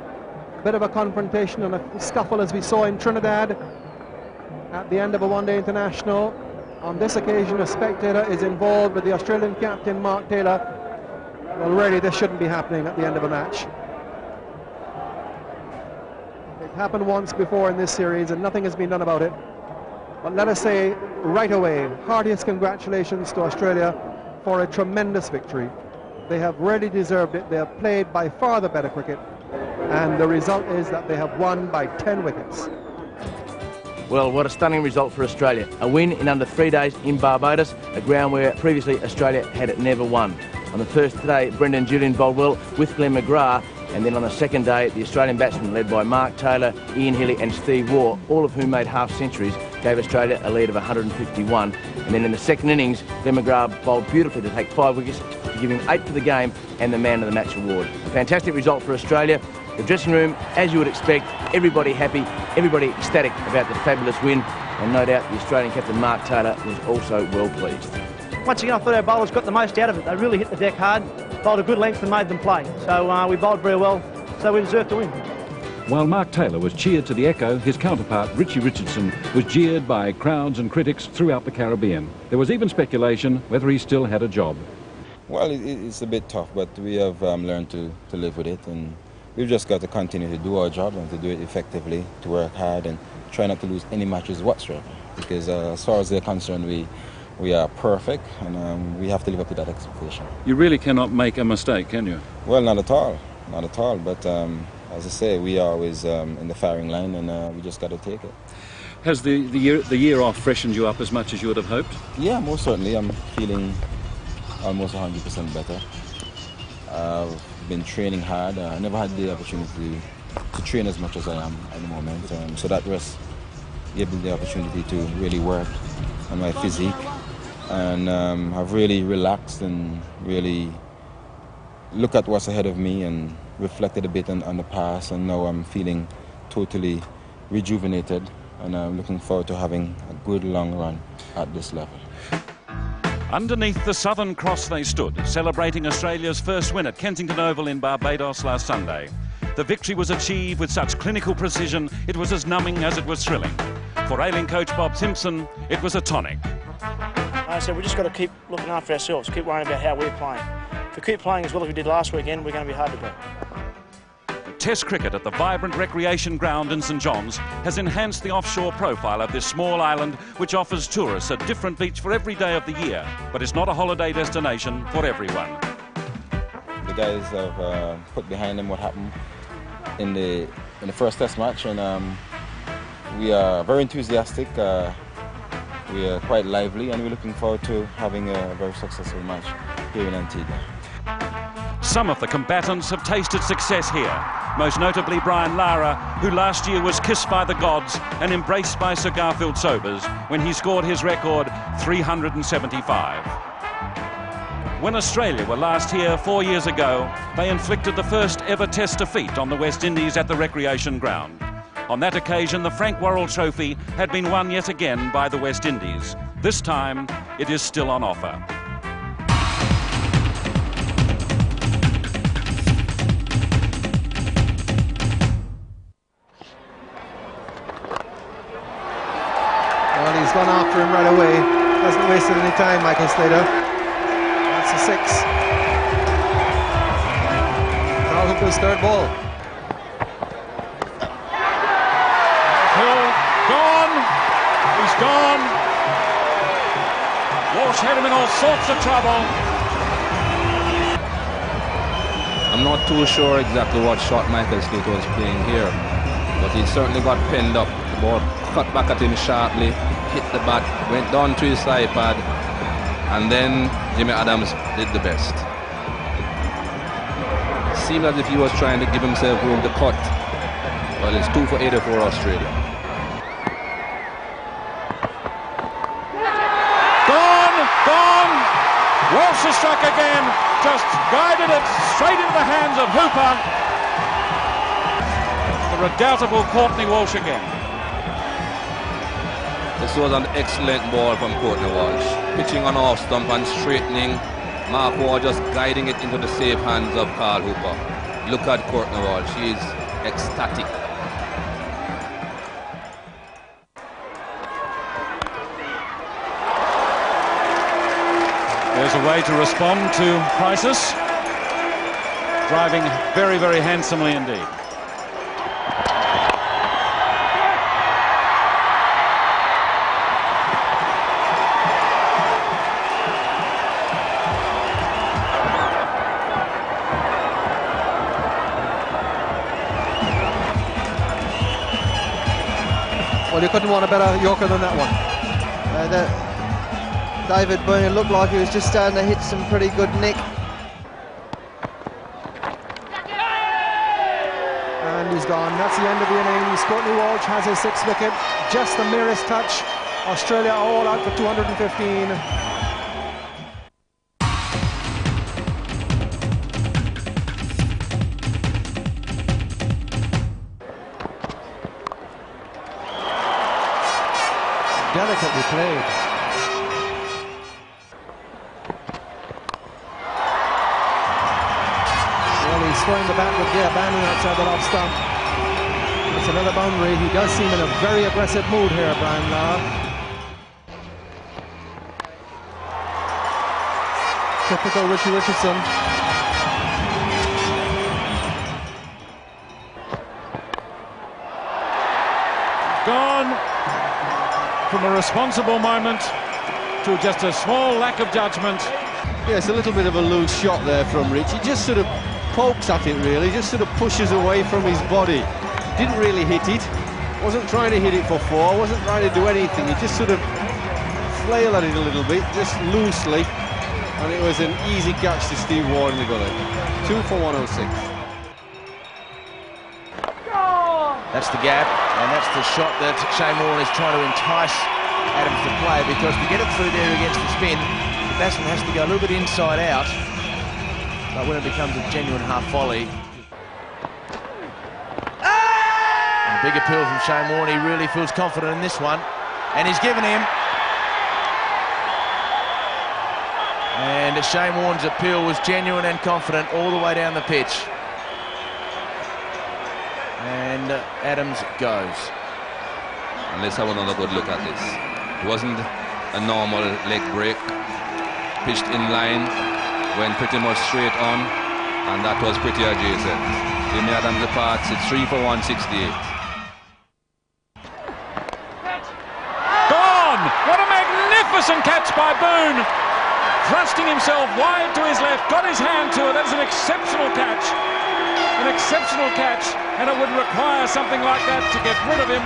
bit of a confrontation and a scuffle as we saw in Trinidad at the end of a one-day international. On this occasion, a spectator is involved with the Australian captain, Mark Taylor. Well, really, this shouldn't be happening at the end of a match. It happened once before in this series, and nothing has been done about it. But let us say right away, heartiest congratulations to Australia for a tremendous victory. They have really deserved it. They have played by far the better cricket, and the result is that they have won by 10 wickets.
Well, what a stunning result for Australia. A win in under 3 days in Barbados, a ground where previously Australia had never won. On the first day, Brendan Julian bowled well with Glenn McGrath, and then on the second day, the Australian batsmen led by Mark Taylor, Ian Healy and Steve Waugh, all of whom made half centuries, gave Australia a lead of 151. And then in the second innings, Glenn McGrath bowled beautifully to take 5 wickets, to give him 8 for the game and the Man of the Match award. A fantastic result for Australia. The dressing room, as you would expect, everybody happy, everybody ecstatic about the fabulous win, and no doubt the Australian captain Mark Taylor was also well pleased.
Once again, I thought our bowlers got the most out of it. They really hit the deck hard, bowled a good length and made them play. So we bowled very well, so we deserved to win.
While Mark Taylor was cheered to the echo, his counterpart, Richie Richardson, was jeered by crowds and critics throughout the Caribbean. There was even speculation whether he still had a job.
Well, it's a bit tough, but we have learned to live with it, and we've just got to continue to do our job and to do it effectively, to work hard and try not to lose any matches whatsoever. Because as far as they're concerned, we are perfect, and we have to live up to that expectation.
You really cannot make a mistake, can you?
Well, not at all. Not at all. But as I say, we are always in the firing line, and we just got to take it.
Has the year off freshened you up as much as you would have hoped?
Yeah, most certainly. I'm feeling almost 100% better. I've been training hard. I never had the opportunity to train as much as I am at the moment. So that rest gave me the opportunity to really work on my physique. And I've really relaxed and really looked at what's ahead of me and reflected a bit on the past. And now I'm feeling totally rejuvenated. And I'm looking forward to having a good long run at this level.
Underneath the Southern Cross they stood, celebrating Australia's first win at Kensington Oval in Barbados last Sunday. The victory was achieved with such clinical precision, it was as numbing as it was thrilling. For ailing coach Bob Simpson, it was a tonic.
I said, we just got to keep looking after ourselves, keep worrying about how we're playing. If we keep playing as well as we did last weekend, we're going to be hard to beat.
Test cricket at the vibrant recreation ground in St John's has enhanced the offshore profile of this small island, which offers tourists a different beach for every day of the year. But it's not a holiday destination for everyone.
The guys have put behind them what happened in the first Test match, and we are very enthusiastic. We are quite lively, and we're looking forward to having a very successful match here in Antigua.
Some of the combatants have tasted success here, most notably Brian Lara, who last year was kissed by the gods and embraced by Sir Garfield Sobers when he scored his record 375. When Australia were last here 4 years ago, they inflicted the first ever Test defeat on the West Indies at the recreation ground. On that occasion, the Frank Worrell Trophy had been won yet again by the West Indies. This time, it is still on offer.
Well, he's gone after him right away. Hasn't wasted any time, Michael Slater. That's a 6. Now Hooper's third ball.
He's gone. Walsh had him in all sorts of trouble.
I'm not too sure exactly what shot Michael Slater was playing here, but he certainly got pinned up. The ball cut back at him sharply, hit the bat, went down to his side pad, and then Jimmy Adams did the best. Seemed as if he was trying to give himself room to cut. Well, it's 2 for 84 Australia.
Walsh has struck again, just guided it straight into the hands of Hooper. The redoubtable Courtney Walsh again.
This was an excellent ball from Courtney Walsh. Pitching on off stump and straightening. Mark Waugh just guiding it into the safe hands of Carl Hooper. Look at Courtney Walsh, she is ecstatic.
There's a way to respond to crisis. Driving very, very handsomely indeed.
Well, you couldn't want a better Yorker than that one. David Boon looked like he was just starting to hit some pretty good nick. And he's gone. That's the end of the innings. Courtney Walsh has his 6th wicket. Just the merest touch. Australia all out for 215. Delicately played. He's throwing the bat with Geoff outside the off stump. It's another boundary. He does seem in a very aggressive mood here, Brian Lara. Typical Richardson.
Gone from a responsible moment to just a small lack of judgment.
Yeah, it's a little bit of a loose shot there from Richie. Just sort of pokes at it really, just sort of pushes away from his body. Didn't really hit it, wasn't trying to hit it for 4, wasn't trying to do anything. He just sort of flailed at it a little bit, just loosely, and it was an easy catch to Steve Ward in the gully. 2 for 106.
That's the gap, and that's the shot that Shane Warne is trying to entice Adams to play, because to get it through there against the spin, the batsman has to go a little bit inside out. But when it becomes a genuine half volley. And a big appeal from Shane Warne. He really feels confident in this one. And he's given him. And Shane Warne's appeal was genuine and confident all the way down the pitch. And Adams goes.
And let's have another good look at this. It wasn't a normal leg break. Pitched in line, went pretty much straight on. And that was pretty adjacent. Jimmy Adams departs. It's 3 for 168.
Gone! What a magnificent catch by Boon! Thrusting himself wide to his left, got his hand to it. That's an exceptional catch. An exceptional catch, and it would require something like that to get rid of him.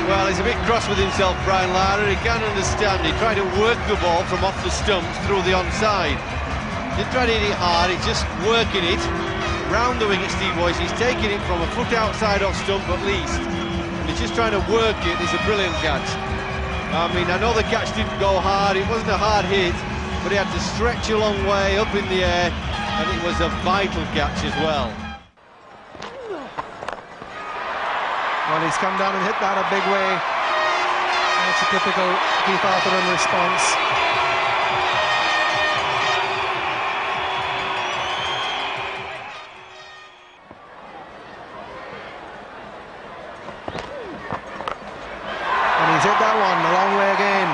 Well, he's a bit cross with himself, Brian Lara. He can understand. He tried to work the ball from off the stumps through the onside. He didn't try to hit it hard, he's just working it round the wing at Steve Boyce. He's taking it from a foot outside off stump at least. He's just trying to work it. It's a brilliant catch. I mean, I know the catch didn't go hard. It wasn't a hard hit, but he had to stretch a long way up in the air, and it was a vital catch as well.
Well, he's come down and hit that a big way. That's a typical Keith Arthurton response. And he's hit that one a long way again.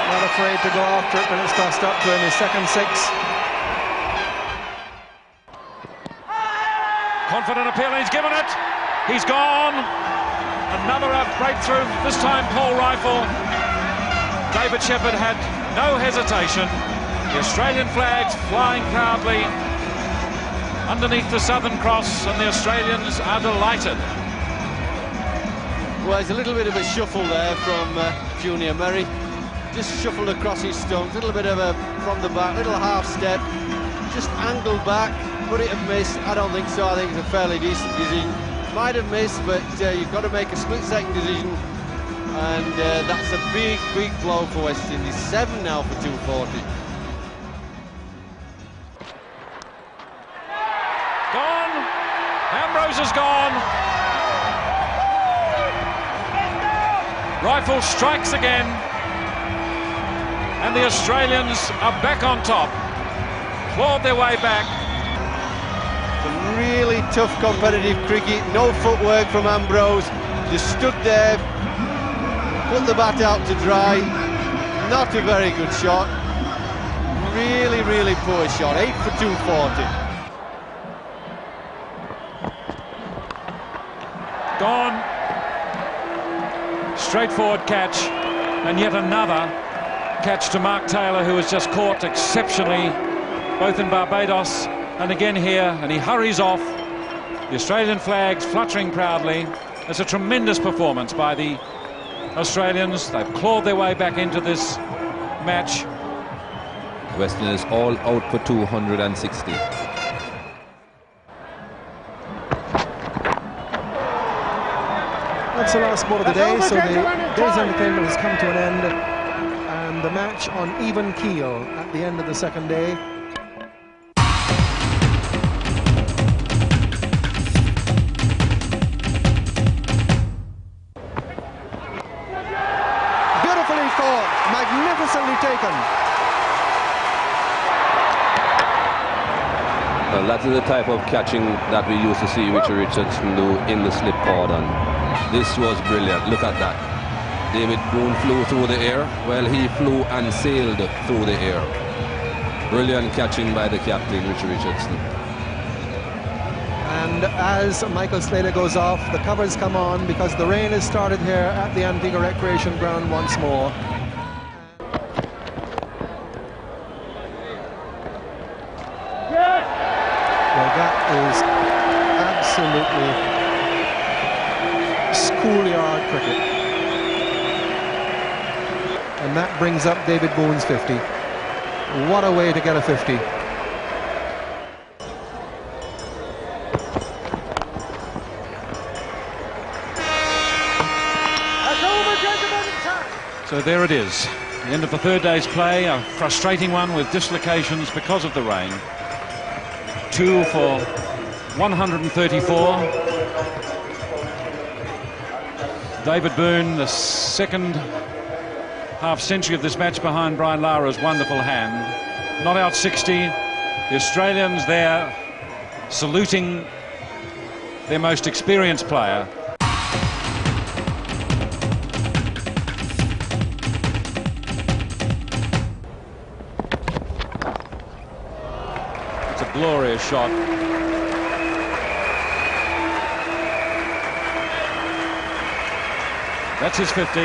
Not afraid to go after it when it's tossed up to him, his second six.
Confident appeal, and he's given it. He's gone. Another breakthrough, this time Paul Reiffel. David Shepherd had no hesitation. The Australian flags flying proudly underneath the Southern Cross, and the Australians are delighted.
Well, there's a little bit of a shuffle there from Junior Murray. Just shuffled across his stumps, a little bit of a from the back, little half step, just angled back. Would it have missed? I don't think so. I think it's a fairly decent decision. Might have missed, but you've got to make a split-second decision, and that's a big, big blow for West Indies. 7 now for 240.
Gone. Ambrose is gone. Reiffel strikes again, and the Australians are back on top. Clawed their way back.
Some really tough competitive cricket, no footwork from Ambrose, just stood there, put the bat out to dry. Not a very good shot, really, really poor shot. 8 for 240.
Gone. Straightforward catch, and yet another catch to Mark Taylor, who has just caught exceptionally, both in Barbados and again here, and he hurries off. The Australian flags fluttering proudly. It's a tremendous performance by the Australians. They've clawed their way back into this match.
West Indies all out for 260.
That's the last ball of the day, so the day's entertainment has come to an end, and the match on even keel at the end of the second day. Beautifully caught, magnificently taken.
Well, that is the type of catching that we used to see Richie Richardson do in the slip cordon. This was brilliant. Look at that. David Boon flew through the air. Well, he flew and sailed through the air. Brilliant catching by the captain, Richie Richardson.
And as Michael Slater goes off, the covers come on because the rain has started here at the Antigua Recreation Ground once more. Well, that is absolutely schoolyard cricket. And that brings up David Boon's 50. What a way to get a 50.
So there it is, the end of the third day's play, a frustrating one with dislocations because of the rain. 2 for 134. David Boon, the second half century of this match behind Brian Lara's wonderful hand. Not out 60. The Australians there saluting their most experienced player. It's a glorious shot. That's his 15.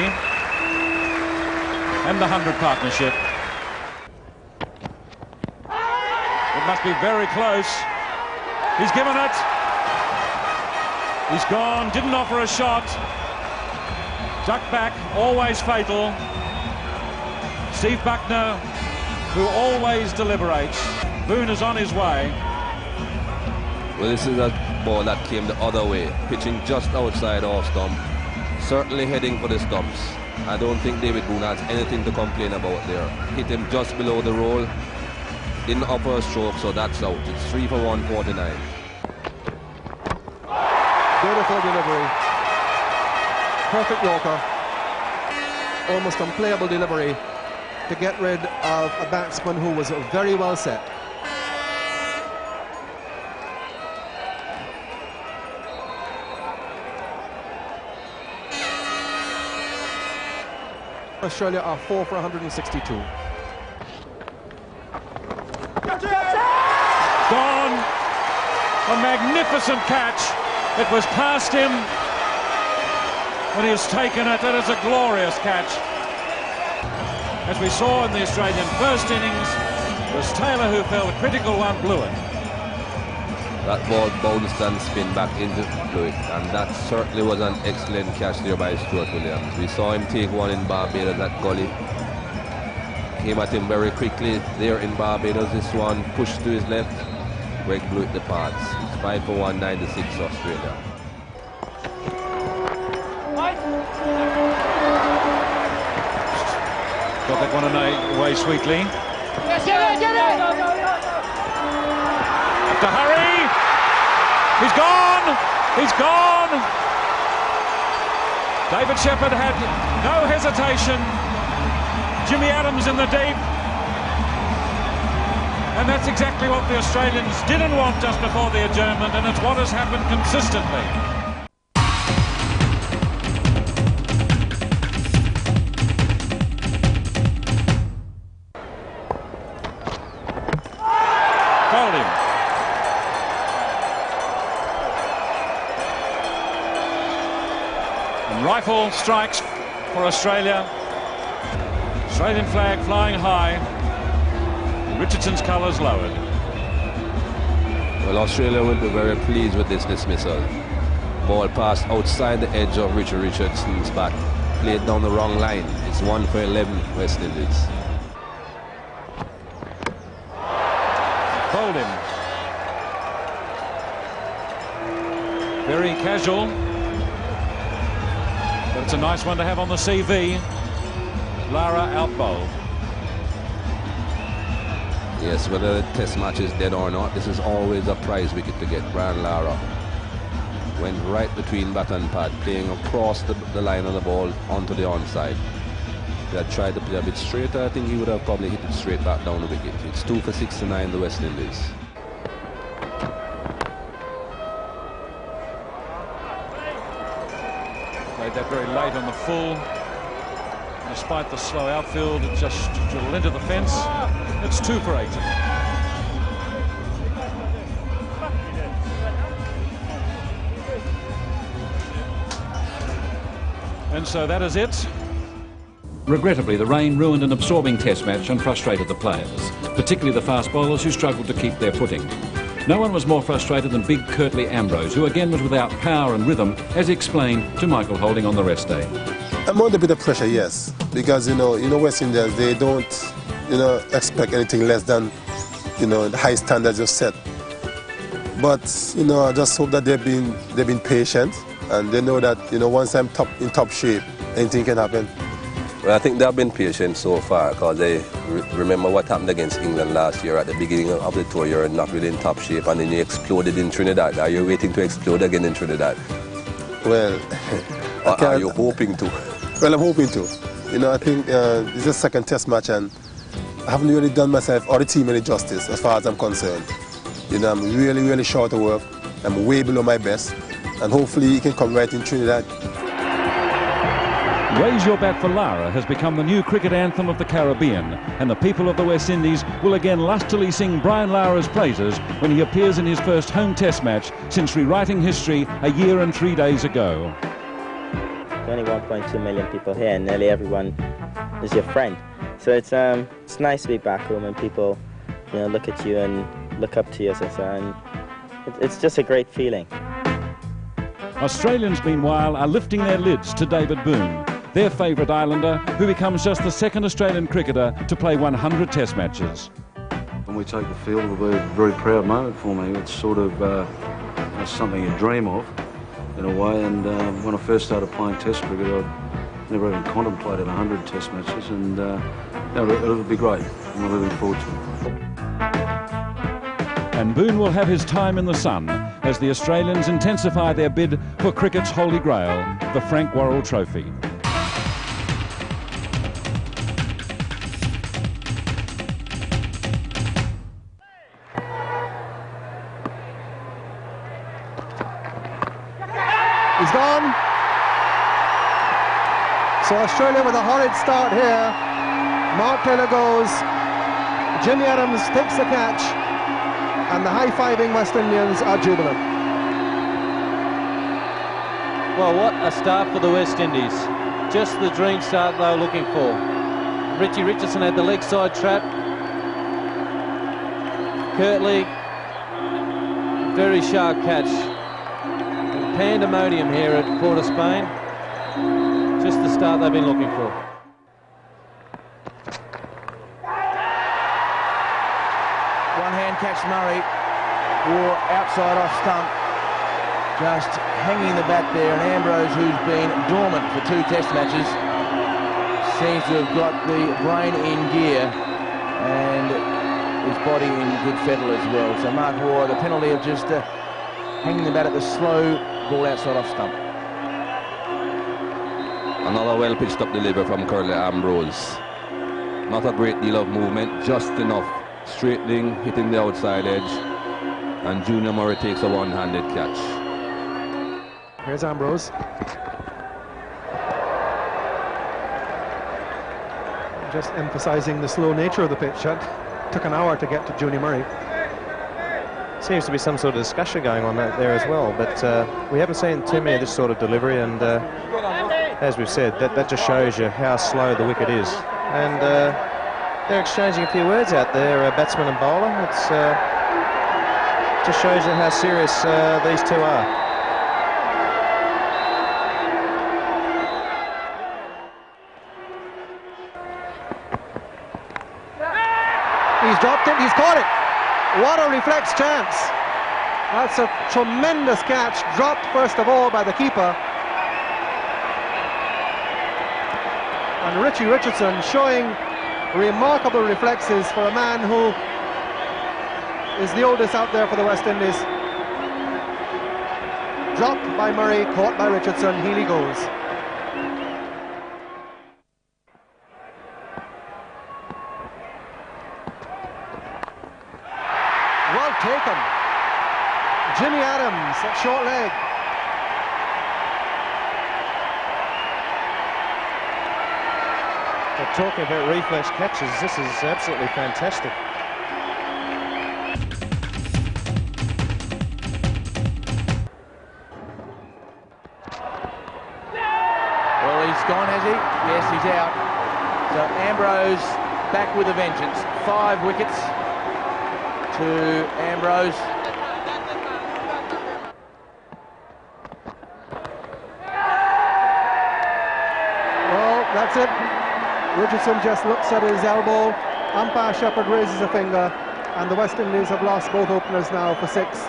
And the 100 partnership. It must be very close. He's given it. He's gone, didn't offer a shot. Duck back, always fatal. Steve Buckner, who always deliberates. Boon is on his way.
Well, this is a ball that came the other way, pitching just outside off stump. Certainly heading for the stumps. I don't think David Boon has anything to complain about there. Hit him just below the roll. Didn't offer a stroke, so that's out. It's 3 for 149.
Beautiful delivery. Perfect Yorker. Almost unplayable delivery to get rid of a batsman who was very well set. Australia are 4 for 162.
Gone. A magnificent catch. It was past him, but he has taken it. That is a glorious catch. As we saw in the Australian first innings, it was Taylor who fell, a critical one, Blewett.
That ball bounced and spin back into Blewett, and that certainly was an excellent catch there by Stuart Williams. We saw him take one in Barbados at gully. Came at him very quickly there in Barbados. This one pushed to his left. Greg Blewett departs. It's 5 for 196 Australia.
Got that one away sweetly. To hurry. He's gone. He's gone. David Shepherd had no hesitation. Jimmy Adams in the deep. And that's exactly what the Australians didn't want just before the adjournment, and it's what has happened consistently. Fouled him. And Reiffel strikes for Australia. Australian flag flying high. Richardson's colours lowered.
Well, Australia will be very pleased with this dismissal. Ball passed outside the edge of Richardson's bat. Played down the wrong line. It's 1 for 11 West Indies.
Fouled him. Very casual. But it's a nice one to have on the CV. Lara outbowled.
Yes, whether the test match is dead or not, this is always a prize wicket to get. Brian Lara went right between bat and pad, playing across the line of the ball onto the onside. If he had tried to play a bit straighter, I think he would have probably hit it straight back down the wicket. It's 2 for 69, the West Indies.
Played that very late on the full. Despite the slow outfield, it just dribbled into the fence. It's 2 for 80. And so that is it.
Regrettably, the rain ruined an absorbing test match and frustrated the players, particularly the fast bowlers who struggled to keep their footing. No one was more frustrated than big Curtly Ambrose, who again was without power and rhythm, as he explained to Michael Holding on the rest day.
I'm under a bit of pressure, yes, because, you know West Indies, they don't, expect anything less than, the high standards you've set. But, I just hope that they've been patient, and they know that, once I'm in top shape, anything can happen.
Well, I think they've been patient so far, because they remember what happened against England last year at the beginning of the tour. You're not really in top shape, and then you exploded in Trinidad. Are you waiting to explode again in Trinidad?
Well,
are you hoping to?
Well, I'm hoping to. I think it's a second test match, and I haven't really done myself or the team any justice as far as I'm concerned. I'm really, really short of work. I'm way below my best, and hopefully he can come right in Trinidad.
Raise Your Bat for Lara has become the new cricket anthem of the Caribbean, and the people of the West Indies will again lustily sing Brian Lara's praises when he appears in his first home test match since rewriting history a year and 3 days ago.
21.2 million people here, and nearly everyone is your friend. So it's nice to be back home and people, you know, look at you and look up to you, and it's just a great feeling.
Australians, meanwhile, are lifting their lids to David Boon, their favourite islander, who becomes just the second Australian cricketer to play 100 test matches.
When we take the field, it'll be a very proud moment for me. It's sort of it's something you dream of, in a way, and when I first started playing test cricket, I never even contemplated 100 test matches, and it'll be great. I'm looking forward to it.
And Boon will have his time in the sun as the Australians intensify their bid for cricket's holy grail, the Frank Worrell Trophy.
He's gone. So Australia with a horrid start here. Mark Taylor goes. Jimmy Adams takes the catch. And the high-fiving West Indians are jubilant.
Well, what a start for the West Indies. Just the dream start they were looking for. Richardson had the leg side trap. Curtly, very sharp catch. And pandemonium here at Port of Spain. Just the start they've been looking for.
One-hand catch Murray, or outside off stump, just hanging the bat there, and Ambrose, who's been dormant for 2 test matches, seems to have got the brain in gear and his body in good fettle as well. So Mark Waugh, the penalty of just hanging the bat at the slow ball outside off stump.
Another well-pitched up delivery from Curtly Ambrose. Not a great deal of movement, just enough. Straightening, hitting the outside edge, and Junior Murray takes a one-handed catch.
Here's Ambrose. Just emphasising the slow nature of the pitch. It took an hour to get to Junior Murray.
Seems to be some sort of discussion going on there as well, but we haven't seen too many of this sort of delivery, and as we've said, that just shows you how slow the wicket is. And they're exchanging a few words out there, batsman and bowler. It's just shows you how serious these two are.
He's dropped it, he's caught it. What a reflex chance. That's a tremendous catch, dropped first of all by the keeper. And Richardson showing remarkable reflexes for a man who is the oldest out there for the West Indies. Dropped by Murray, caught by Richardson, Healy goes. Well taken. Jimmy Adams at short leg.
But talking about reflex catches, this is absolutely fantastic.
Well, he's gone, has he? Yes, he's out. So Ambrose back with a vengeance. 5 wickets to Ambrose.
Well, that's it. Richardson just looks at his elbow. Umpire Shepherd raises a finger, and the West Indies have lost both openers now for 6.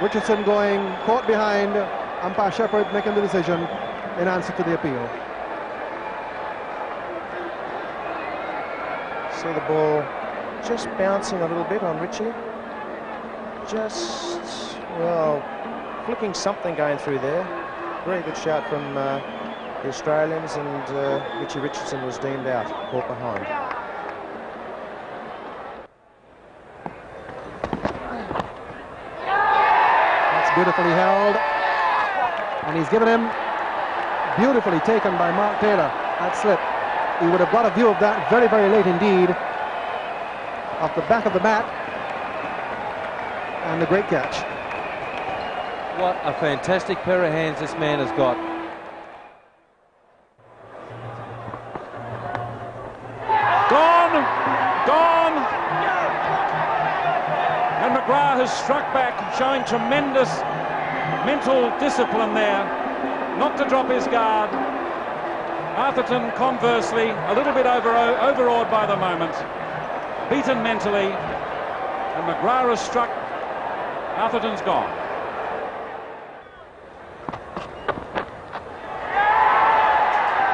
Richardson going caught behind. Umpire Shepherd making the decision in answer to the appeal.
See the ball just bouncing a little bit on Richie. Just, well, flicking something going through there. Very good shot from the Australians, and Richie Richardson was deemed out, caught behind.
That's beautifully held, and he's given him Beautifully taken by Mark Taylor, that slip. He would have got a view of that very, very late indeed. Off the back of the bat. And the great catch.
What a fantastic pair of hands this man has got.
Gone! Gone! And McGrath has struck back, showing tremendous mental discipline there, not to drop his guard. Arthurton, conversely, a little bit overawed by the moment, beaten mentally, and McGrath has struck. Arthurton's gone.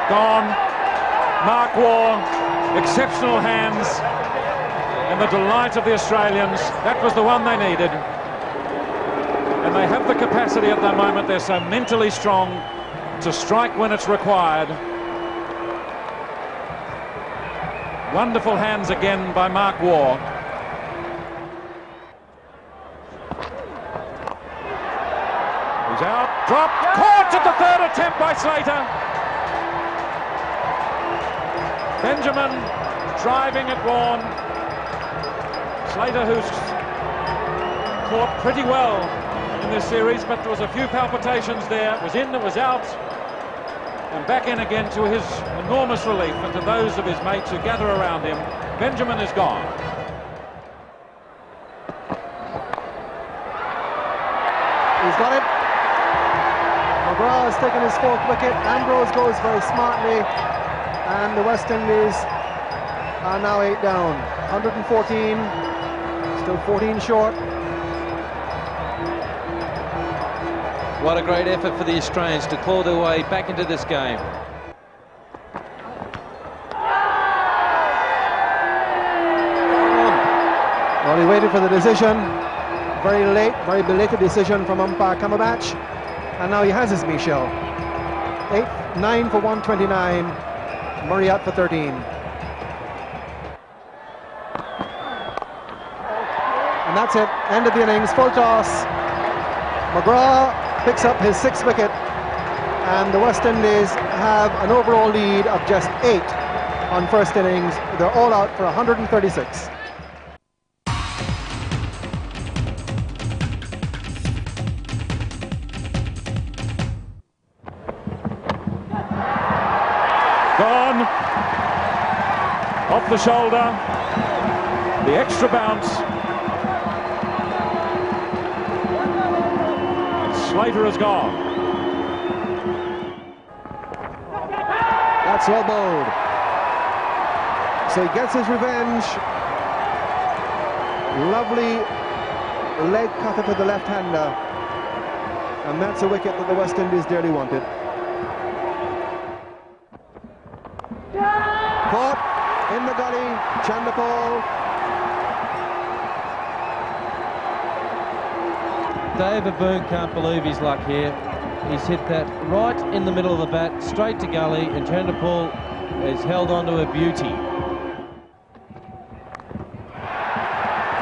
Gone. Mark Waugh, exceptional hands, and the delight of the Australians. That was the one they needed. And they have the capacity at the moment. They're so mentally strong to strike when it's required. Wonderful hands again by Mark Waugh. He's out, dropped, caught at the third attempt by Slater. Benjamin driving at Vaughan. Slater, who's caught pretty well in this series, but there was a few palpitations there. It was in, it was out, and back in again, to his enormous relief and to those of his mates who gather around him. Benjamin is gone.
He's got it. McGrath has taken his fourth wicket. Ambrose goes very smartly, and the West Indies are now 8 down. 114, still 14 short.
What a great effort for the Australians to claw their way back into this game.
Well, he waited for the decision. Very late, very belated decision from umpire Cumberbatch. And now he has his Michel. 9 for 129. Murray out for 13. And that's it. End of the innings. Full toss. McGrath picks up his 6th wicket. And the West Indies have an overall lead of just 8 on first innings. They're all out for 136.
Gone. Off the shoulder. The extra bounce. And Slater has gone.
That's well bowled. So he gets his revenge. Lovely leg cutter to the left-hander. And that's a wicket that the West Indies dearly wanted. Caught in the gully, Chappell.
David Boon can't believe his luck here. He's hit that right in the middle of the bat, straight to gully, and Chappell has held on to a beauty.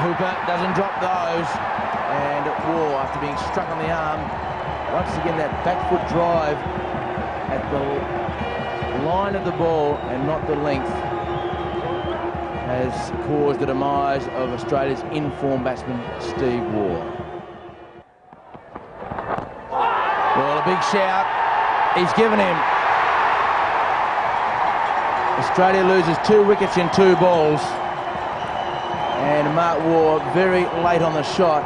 Hooper doesn't drop those, and Waugh, after being struck on the arm, once again that back foot drive at the line of the ball and not the length has caused the demise of Australia's in-form batsman Steve Waugh. Well, a big shout he's given him. Australia loses 2 wickets in 2 balls, and Mark Waugh very late on the shot.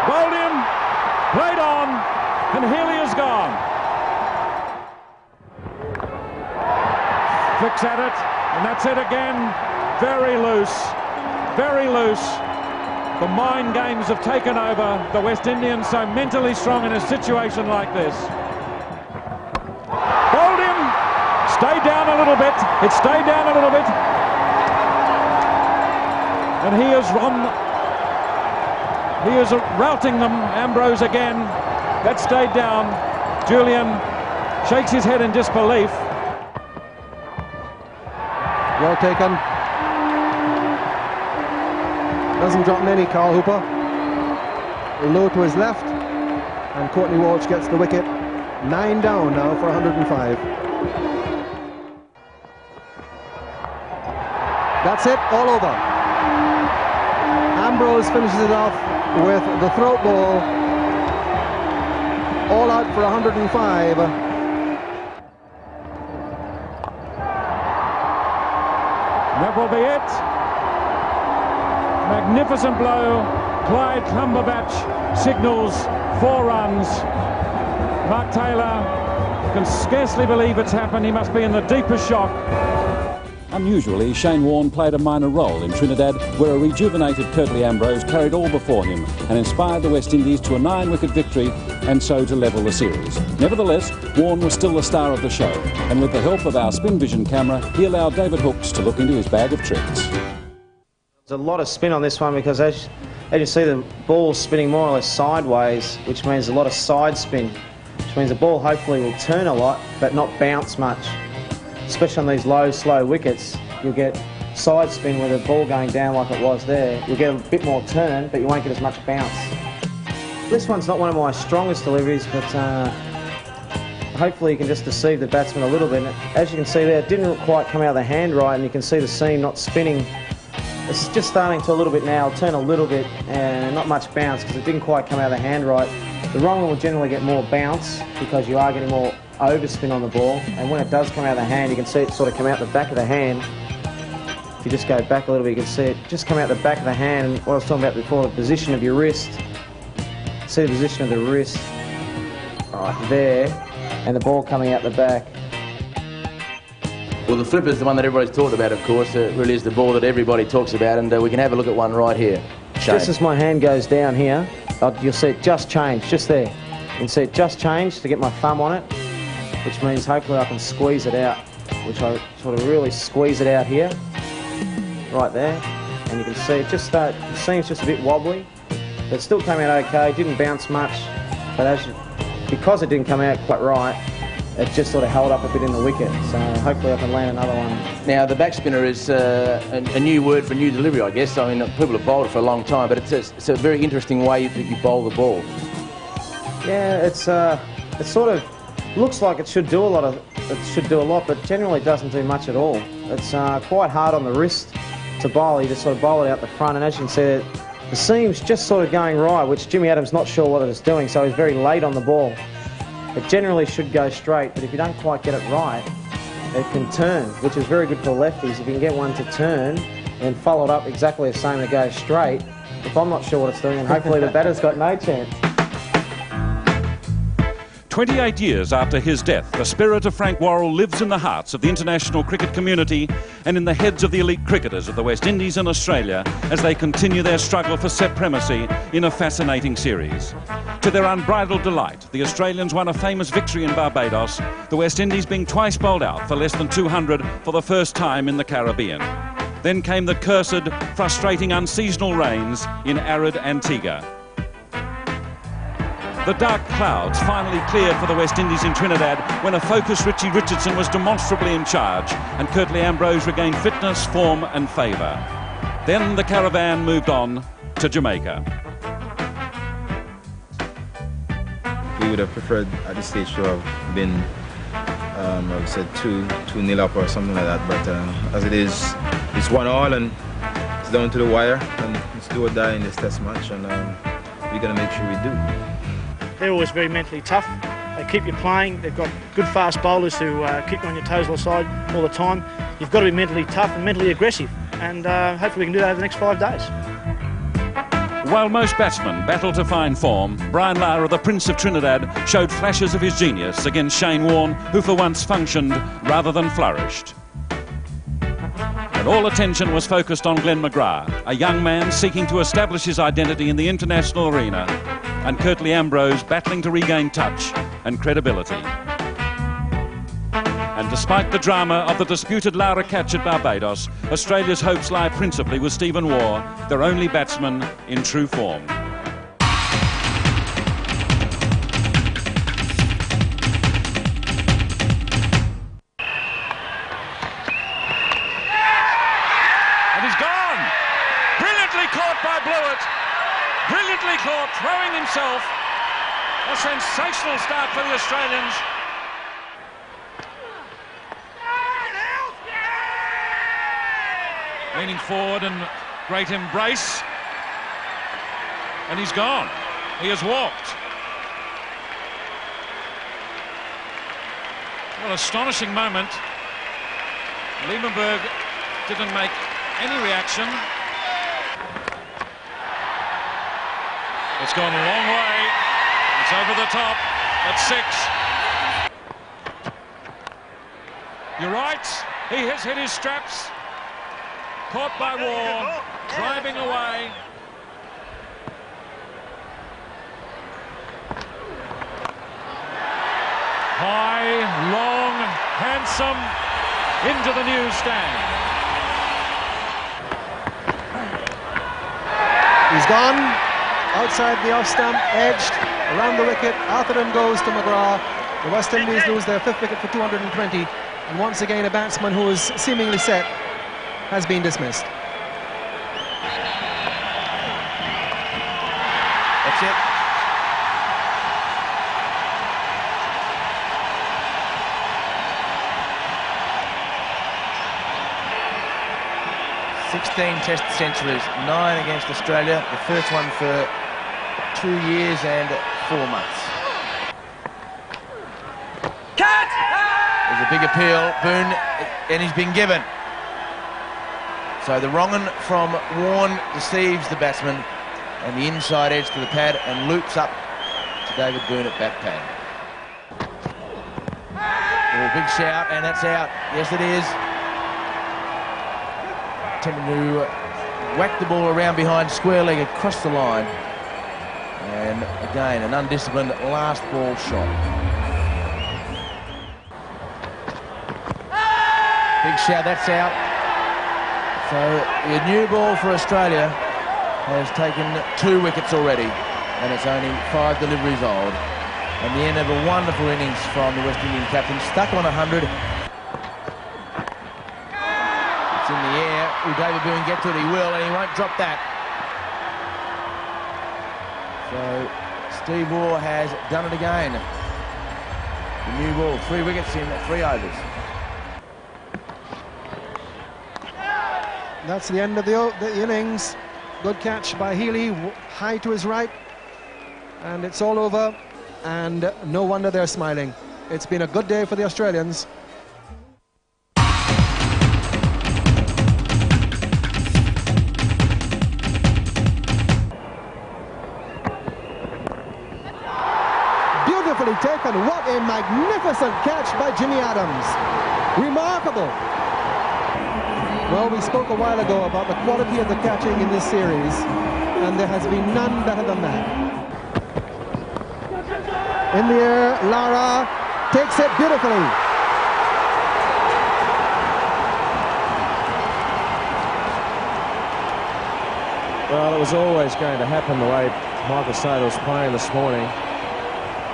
Bowled him, played on, and Healy is gone. Flicks at it, and that's it again. Very loose, very loose. The mind games have taken over. The West Indians so mentally strong in a situation like this. Bowled him, stayed down a little bit. It stayed down a little bit. And he is routing them. Ambrose again. That stayed down. Julian shakes his head in disbelief.
Well taken. Doesn't drop many, Carl Hooper. Low to his left. and Courtney Walsh gets the wicket. 9 down now for 105. That's it, all over. Ambrose finishes it off with the throat ball. All out for 105.
That will be it. Magnificent blow. Clyde Cumberbatch signals 4 runs. Mark Taylor can scarcely believe it's happened. He must be in the deepest shock.
Unusually, Shane Warne played a minor role in Trinidad, where a rejuvenated Curtly Ambrose carried all before him and inspired the West Indies to a 9-wicket victory and so to level the series. Nevertheless, Warne was still the star of the show, and with the help of our spin vision camera, he allowed David Hooks to look into his bag of tricks.
There's a lot of spin on this one because as you see, the ball's spinning more or less sideways, which means a lot of side spin, which means the ball hopefully will turn a lot but not bounce much. Especially on these low, slow wickets, you'll get side spin with the ball going down like it was there. You'll get a bit more turn, but you won't get as much bounce. This one's not one of my strongest deliveries, but hopefully you can just deceive the batsman a little bit. As you can see there, it didn't quite come out of the hand right, and you can see the seam not spinning. It's just starting to a little bit now, turn a little bit, and not much bounce because it didn't quite come out of the hand right. The wrong one will generally get more bounce because you are getting more overspin on the ball, and when it does come out of the hand, you can see it sort of come out the back of the hand. If you just go back a little bit, you can see it just come out the back of the hand. And what I was talking about before, the position of your wrist. See the position of the wrist right there, and the ball coming out the back.
Well, the flipper's the one that everybody's talked about, of course. It really is the ball that everybody talks about, and we can have a look at one right here. Shane.
Just as my hand goes down here, you'll see it just change, just there. You can see it just change to get my thumb on it, which means hopefully I can squeeze it out, which I sort of really squeeze it out here, right there, and you can see it just it seems just a bit wobbly, but it still came out okay, didn't bounce much, but because it didn't come out quite right, it just sort of held up a bit in the wicket, so hopefully I can land another one.
Now, the backspinner is a new word for new delivery, I guess. I mean, people have bowled it for a long time, but it's a very interesting way that you bowl the ball.
Yeah, it's sort of looks like it should do a lot, but generally doesn't do much at all. It's quite hard on the wrist to bowl. You just sort of bowl it out the front, and as you can see, the seam's just sort of going right, which Jimmy Adams not sure what it is doing, so he's very late on the ball. It generally should go straight, but if you don't quite get it right, it can turn, which is very good for lefties. If you can get one to turn and follow it up exactly the same to go straight, if I'm not sure what it's doing, and hopefully the batter's got no chance.
28 years after his death, the spirit of Frank Worrell lives in the hearts of the international cricket community and in the heads of the elite cricketers of the West Indies and Australia as they continue their struggle for supremacy in a fascinating series. To their unbridled delight, the Australians won a famous victory in Barbados, the West Indies being twice bowled out for less than 200 for the first time in the Caribbean. Then came the cursed, frustrating unseasonal rains in arid Antigua. The dark clouds finally cleared for the West Indies in Trinidad when a focused Richardson was demonstrably in charge and Curtly Ambrose regained fitness, form and favour. Then the caravan moved on to Jamaica.
We would have preferred at this stage to have been, I would say 2-0 up or something like that, but as it is, it's 1-1 and it's down to the wire and it's do or die in this test match, and we're going to make sure we do.
They're always very mentally tough. They keep you playing. They've got good fast bowlers who keep you on your toes all the side all the time. You've got to be mentally tough and mentally aggressive, and hopefully we can do that over the next 5 days.
While most batsmen battled to find form, Brian Lara, the Prince of Trinidad, showed flashes of his genius against Shane Warne, who for once functioned rather than flourished. And all attention was focused on Glenn McGrath, a young man seeking to establish his identity in the international arena, and Curtly Ambrose battling to regain touch and credibility. And despite the drama of the disputed Lara catch at Barbados, Australia's hopes lie principally with Stephen Waugh, their only batsman in true form. And he's gone! Brilliantly caught by Blewett. Brilliantly caught, throwing himself. A sensational start for the Australians. Leaning forward and great embrace. And he's gone. He has walked. Well, astonishing moment. Liebenberg didn't make any reaction. It's gone a long way. It's over the top at 6. You're right. He has hit his straps. Caught by Waugh, driving away. High, long, handsome, into the new stand.
He's gone, outside the off-stump, edged, around the wicket. Arthurton goes to McGrath. The West Indies lose their 5th wicket for 220. And once again, a batsman who is seemingly set has been dismissed.
That's it. Test centuries, 9 against Australia, the first one for 2 years and 4 months. There's a big appeal, Boon, and he's been given. So the wrong un from Warren deceives the batsman, and the inside edge to the pad and loops up to David Boon at back pad. Oh, big shout, and that's out. Yes, it is. Attempting to whack the ball around behind square leg across the line. And again, an undisciplined last ball shot. Big shout, that's out. So the new ball for Australia has taken 2 wickets already, and it's only 5 deliveries old. And the end of a wonderful innings from the West Indian captain, stuck on 100. It's in the air. Will David Boon get to it? He will, and he won't drop that. So Steve Waugh has done it again. The new ball, 3 wickets in 3 overs.
That's the end of the innings. Good catch by Healy, high to his right. And it's all over. And no wonder they're smiling. It's been a good day for the Australians. Beautifully taken. What a magnificent catch by Jimmy Adams. Remarkable. Well, we spoke a while ago about the quality of the catching in this series, and there has been none better than that. In the air, Lara takes it beautifully.
Well, it was always going to happen the way Michael Slater was playing this morning.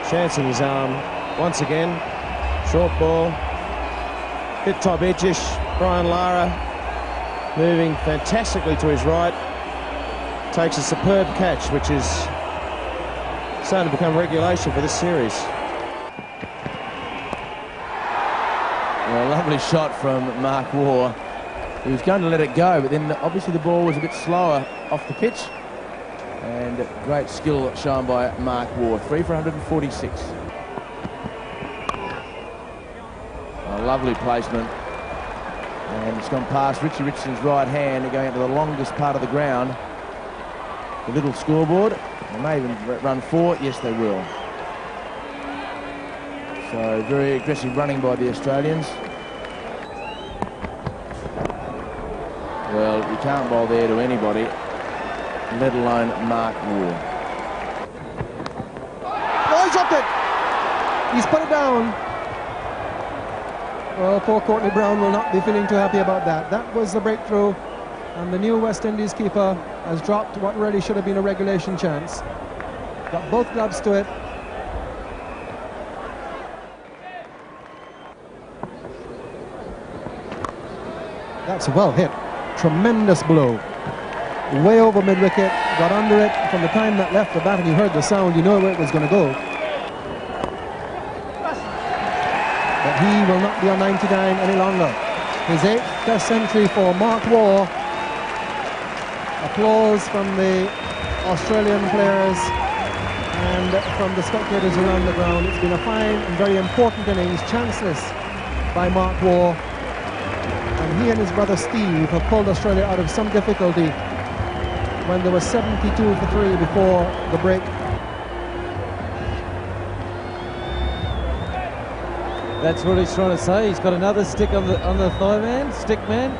Chancing his arm once again. Short ball. Hit top edgish. Brian Lara moving fantastically to his right. Takes a superb catch, which is starting to become regulation for this series.
Well, a lovely shot from Mark Waugh. He was going to let it go, but then obviously the ball was a bit slower off the pitch. And great skill shown by Mark Waugh. 3 for 146. A lovely placement. And it's gone past Richardson's right hand, going into the longest part of the ground. The little scoreboard. They may even run 4. Yes, they will. So very aggressive running by the Australians. Well, you can't bowl there to anybody, let alone Mark Waugh.
Oh, he's dropped it! He's put it down. Oh, poor Courtney Brown will not be feeling too happy about that. That was the breakthrough, and the new West Indies keeper has dropped what really should have been a regulation chance. Got both gloves to it. That's well hit. Tremendous blow. Way over mid-wicket, got under it. From the time that left the bat and you heard the sound, you know where it was going to go. But he will not be on 99 any longer. His 8th Test century for Mark Waugh. Applause from the Australian players and from the spectators around the ground. It's been a fine and very important innings, chanceless by Mark Waugh. And he and his brother Steve have pulled Australia out of some difficulty when there was 72 for 3 before the break.
That's what he's trying to say. He's got another stick on the thigh man, stick man.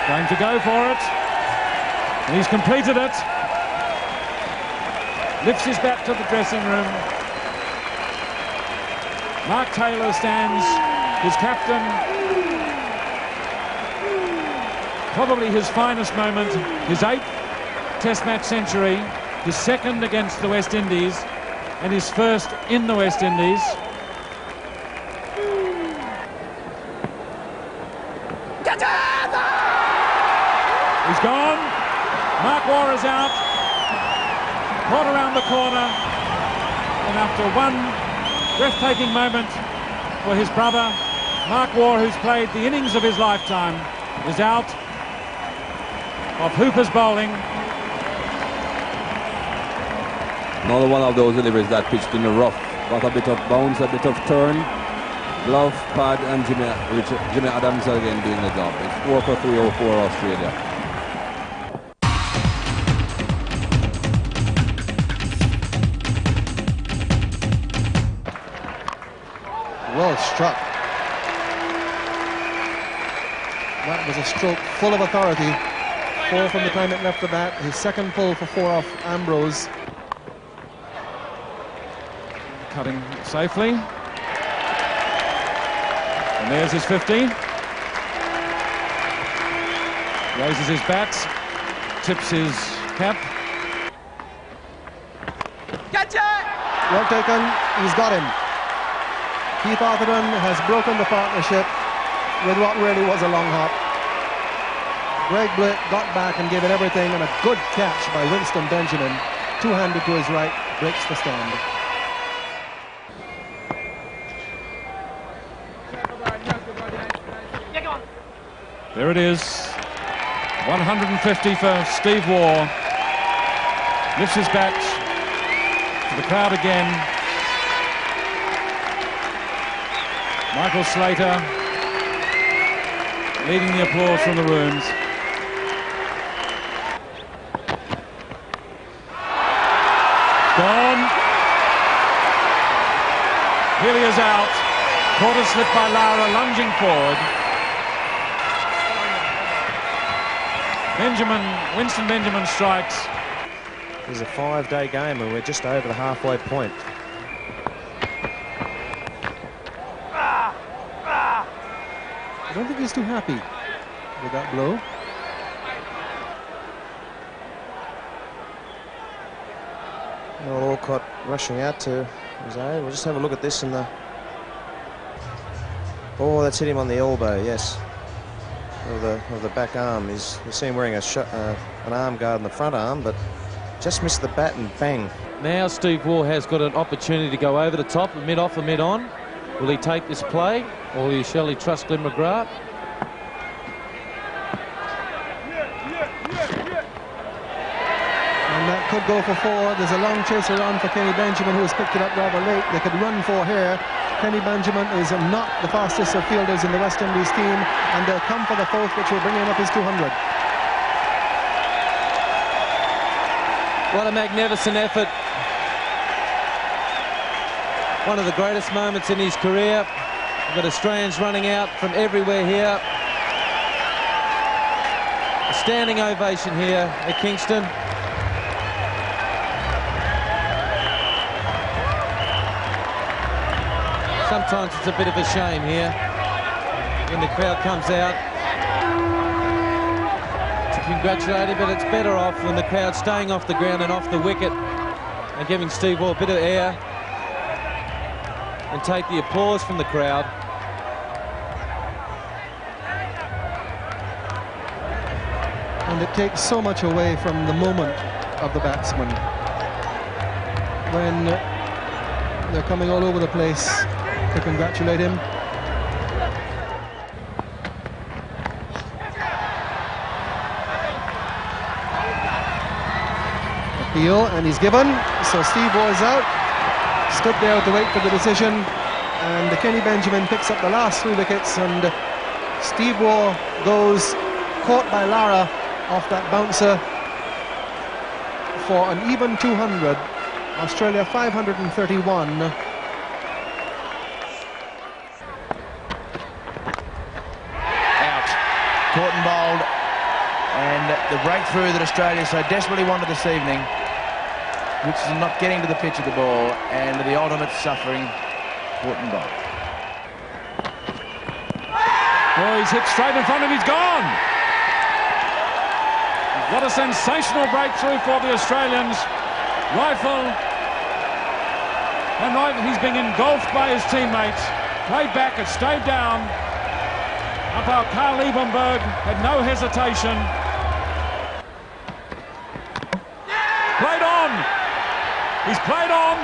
Going to go for it. And he's completed it. Lifts his bat to the dressing room. Mark Taylor stands, his captain. Probably his finest moment, his 8th Test match century, his 2nd against the West Indies, and his 1st in the West Indies. He's gone. Mark Waugh is out. Caught around the corner. And after one breathtaking moment for his brother, Mark Waugh, who's played the innings of his lifetime, is out of Hooper's bowling.
Another one of those deliveries that pitched in the rough. Got a bit of bounce, a bit of turn. Glove, pad, and Jimmy Adams again doing the job. It's 4 for 304 Australia.
Well struck. That was a stroke full of authority. 4 from the time it left the bat. His 2nd pull for 4 off Ambrose.
Cutting safely. And there's his 50. Raises his bat. Tips his cap.
Gotcha! Well taken. He's got him. Keith Arthurton has broken the partnership with what really was a long hop. Greg Blewett got back and gave it everything, and a good catch by Winston Benjamin. Two-handed to his right, breaks the stand.
There it is. 150 for Steve Waugh. Lifts his bat to the crowd again. Michael Slater leading the applause from the rooms. Gone. Healy is out. Caught a slip by Lara, lunging forward. Winston Benjamin strikes.
It's a 5-day game and we're just over the halfway point.
I don't think he's too happy with that blow.
Well, Alcott rushing out to his aid. We'll just have a look at this in the... Oh, that's hit him on the elbow, yes. Of the back arm. You see him wearing an arm guard in the front arm, but just missed the bat and bang.
Now Steve Waugh has got an opportunity to go over the top, mid-off and mid-on. Will he take this play, or shall he trust Glenn McGrath?
And that could go for 4. There's a long chase around for Kenny Benjamin, who has picked it up rather late. They could run 4 here. Kenny Benjamin is not the fastest of fielders in the West Indies team, and they'll come for the 4th, which will bring him up his 200.
What a magnificent effort. One of the greatest moments in his career. We've got Australians running out from everywhere here. A standing ovation here at Kingston. Sometimes it's a bit of a shame here when the crowd comes out to congratulate him, but it's better off when the crowd's staying off the ground and off the wicket and giving Steve Waugh a bit of air and take the applause from the crowd.
And it takes so much away from the moment of the batsman. when they're coming all over the place to congratulate him. Appeal, and he's given. So Steve Waugh is out. Stood there to wait for the decision, and Kenny Benjamin picks up the last 3 wickets, and Steve Waugh goes caught by Lara off that bouncer for an even 200. Australia 531.
Out. Caught and bowled. And the breakthrough that Australia so desperately wanted this evening, Richardson not getting to the pitch of the ball, and the ultimate suffering, caught and bowled.
Oh, he's hit straight in front of him, he's gone! What a sensational breakthrough for the Australians. Reiffel, and he's being engulfed by his teammates. Played back, it stayed down. Umpire Clive Lloyd had no hesitation. Played on. He's played on.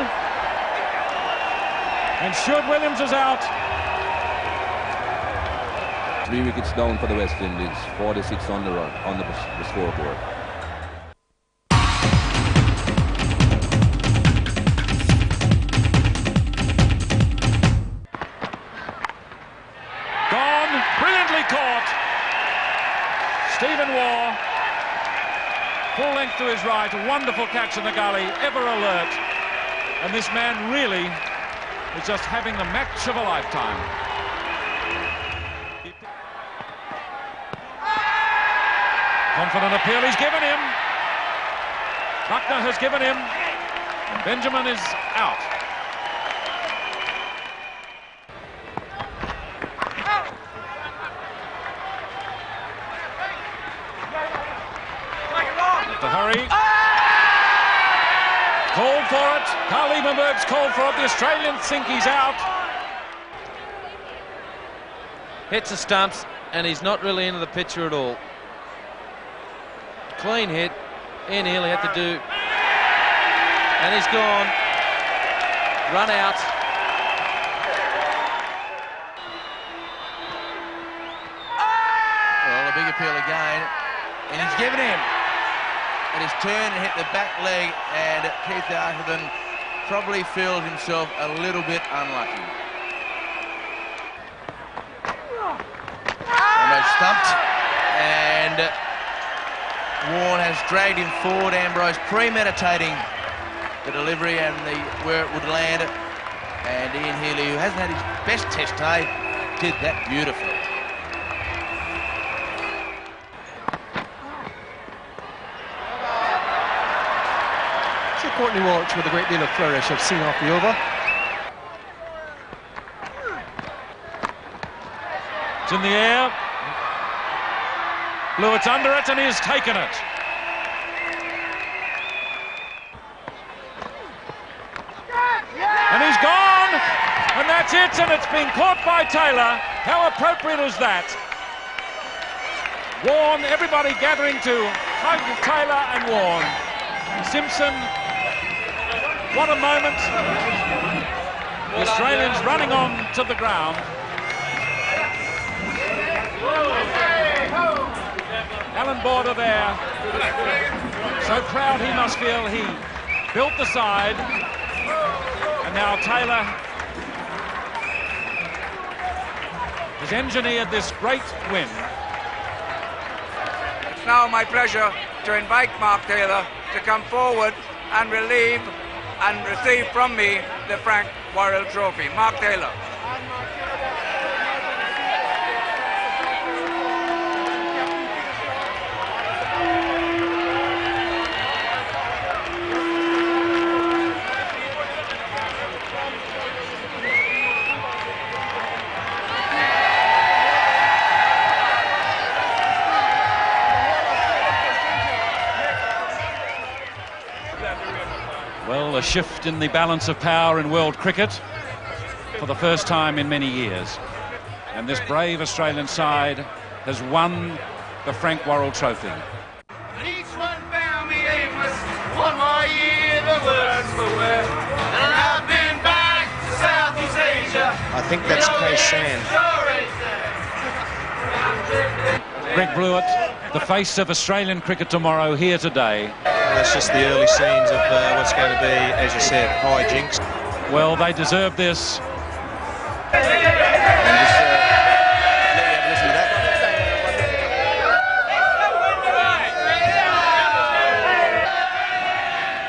And Stuart Williams is out.
3 wickets down for the West Indies, 46 on the run, on the scoreboard.
Gone, brilliantly caught. Stephen Waugh, full length to his right, a wonderful catch in the gully, ever alert. And this man really is just having the match of a lifetime. Confident appeal he's given him. Buckner has given him. And Benjamin is out. The hurry. Called for it. Carl Liebenberg's called for it. The Australians think he's out.
Hits the stumps, and he's not really into the picture at all. Clean hit. Ian Healy had to do. And he's gone. Run out.
Well, a big appeal again. And he's given him. And he's turned and hit the back leg, and Keith Arthurton probably feels himself a little bit unlucky. Almost stumped. And Waugh has dragged him forward. Ambrose premeditating the delivery and where it would land. And Ian Healy, who hasn't had his best test day, did that beautifully.
So Courtney Walsh, with a great deal of flourish, have seen off the over.
It's in the air. Blewett's under it, and he has taken it. And he's gone, and that's it, and it's been caught by Taylor. How appropriate is that? Warren, everybody gathering to hug Taylor and Warren. Simpson, what a moment. The Australians running on to the ground. Alan Border there, so proud he must feel. He built the side, and now Taylor has engineered this great win.
It's now my pleasure to invite Mark Taylor to come forward and relieve and receive from me the Frank Worrell Trophy. Mark Taylor.
Well, a shift in the balance of power in world cricket for the first time in many years. And this brave Australian side has won the Frank Worrell Trophy.
And each one found me aimless, one more year the worst.
everywhere. And I've been back to Southeast Asia.
I think that's Kay-San.
Greg Blewett, the face of Australian cricket tomorrow, here today.
That's just the early scenes of what's going to be, as you said, high jinks.
Well, they deserve this.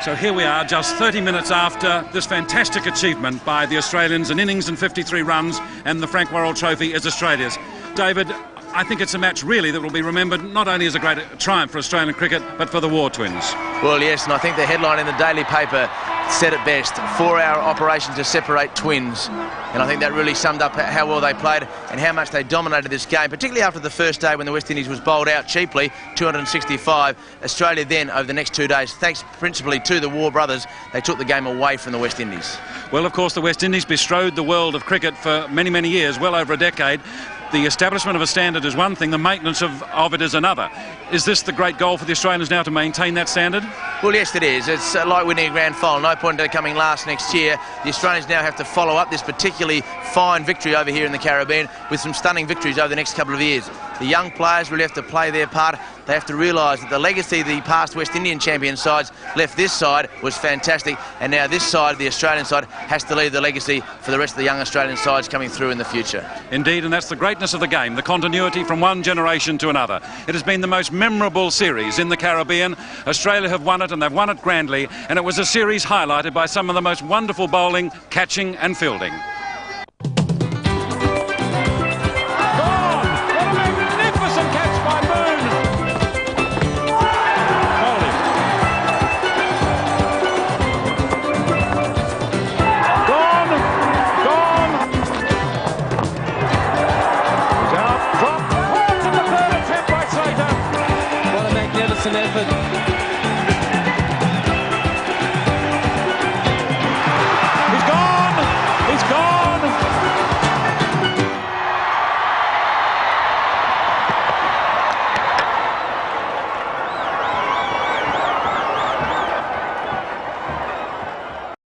So here we are, just 30 minutes after this fantastic achievement by the Australians, an innings and 53 runs, and the Frank Worrell Trophy is Australia's. David, I think it's a match really that will be remembered not only as a great triumph for Australian cricket, but for the Waugh twins.
Well, yes, and I think the headline in the Daily paper said it best. 4-hour operation to separate twins. And I think that really summed up how well they played and how much they dominated this game, particularly after the first day when the West Indies was bowled out cheaply, 265. Australia then, over the next 2 days, thanks principally to the Waugh brothers, they took the game away from the West Indies. Well, of course, the West Indies bestrode the world of cricket for many, many years, well over a decade. The establishment of a standard is one thing, the maintenance of it is another. Is this the great goal for the Australians now, to maintain that standard? Well, yes, it is. It's like winning a grand final. No point in coming last next year. The Australians now have to follow up this particularly fine victory over here in the Caribbean with some stunning victories over the next couple of years. The young players really have to play their part. They have to realise that the legacy the past West Indian champion sides left this side was fantastic, and now this side, the Australian side, has to leave the legacy for the rest of the young Australian sides coming through in the future. Indeed, and that's the greatness of the game, the continuity from one generation to another. It has been the most memorable series in the Caribbean. Australia have won it, and they've won it grandly, and it was a series highlighted by some of the most wonderful bowling, catching and fielding.
Effort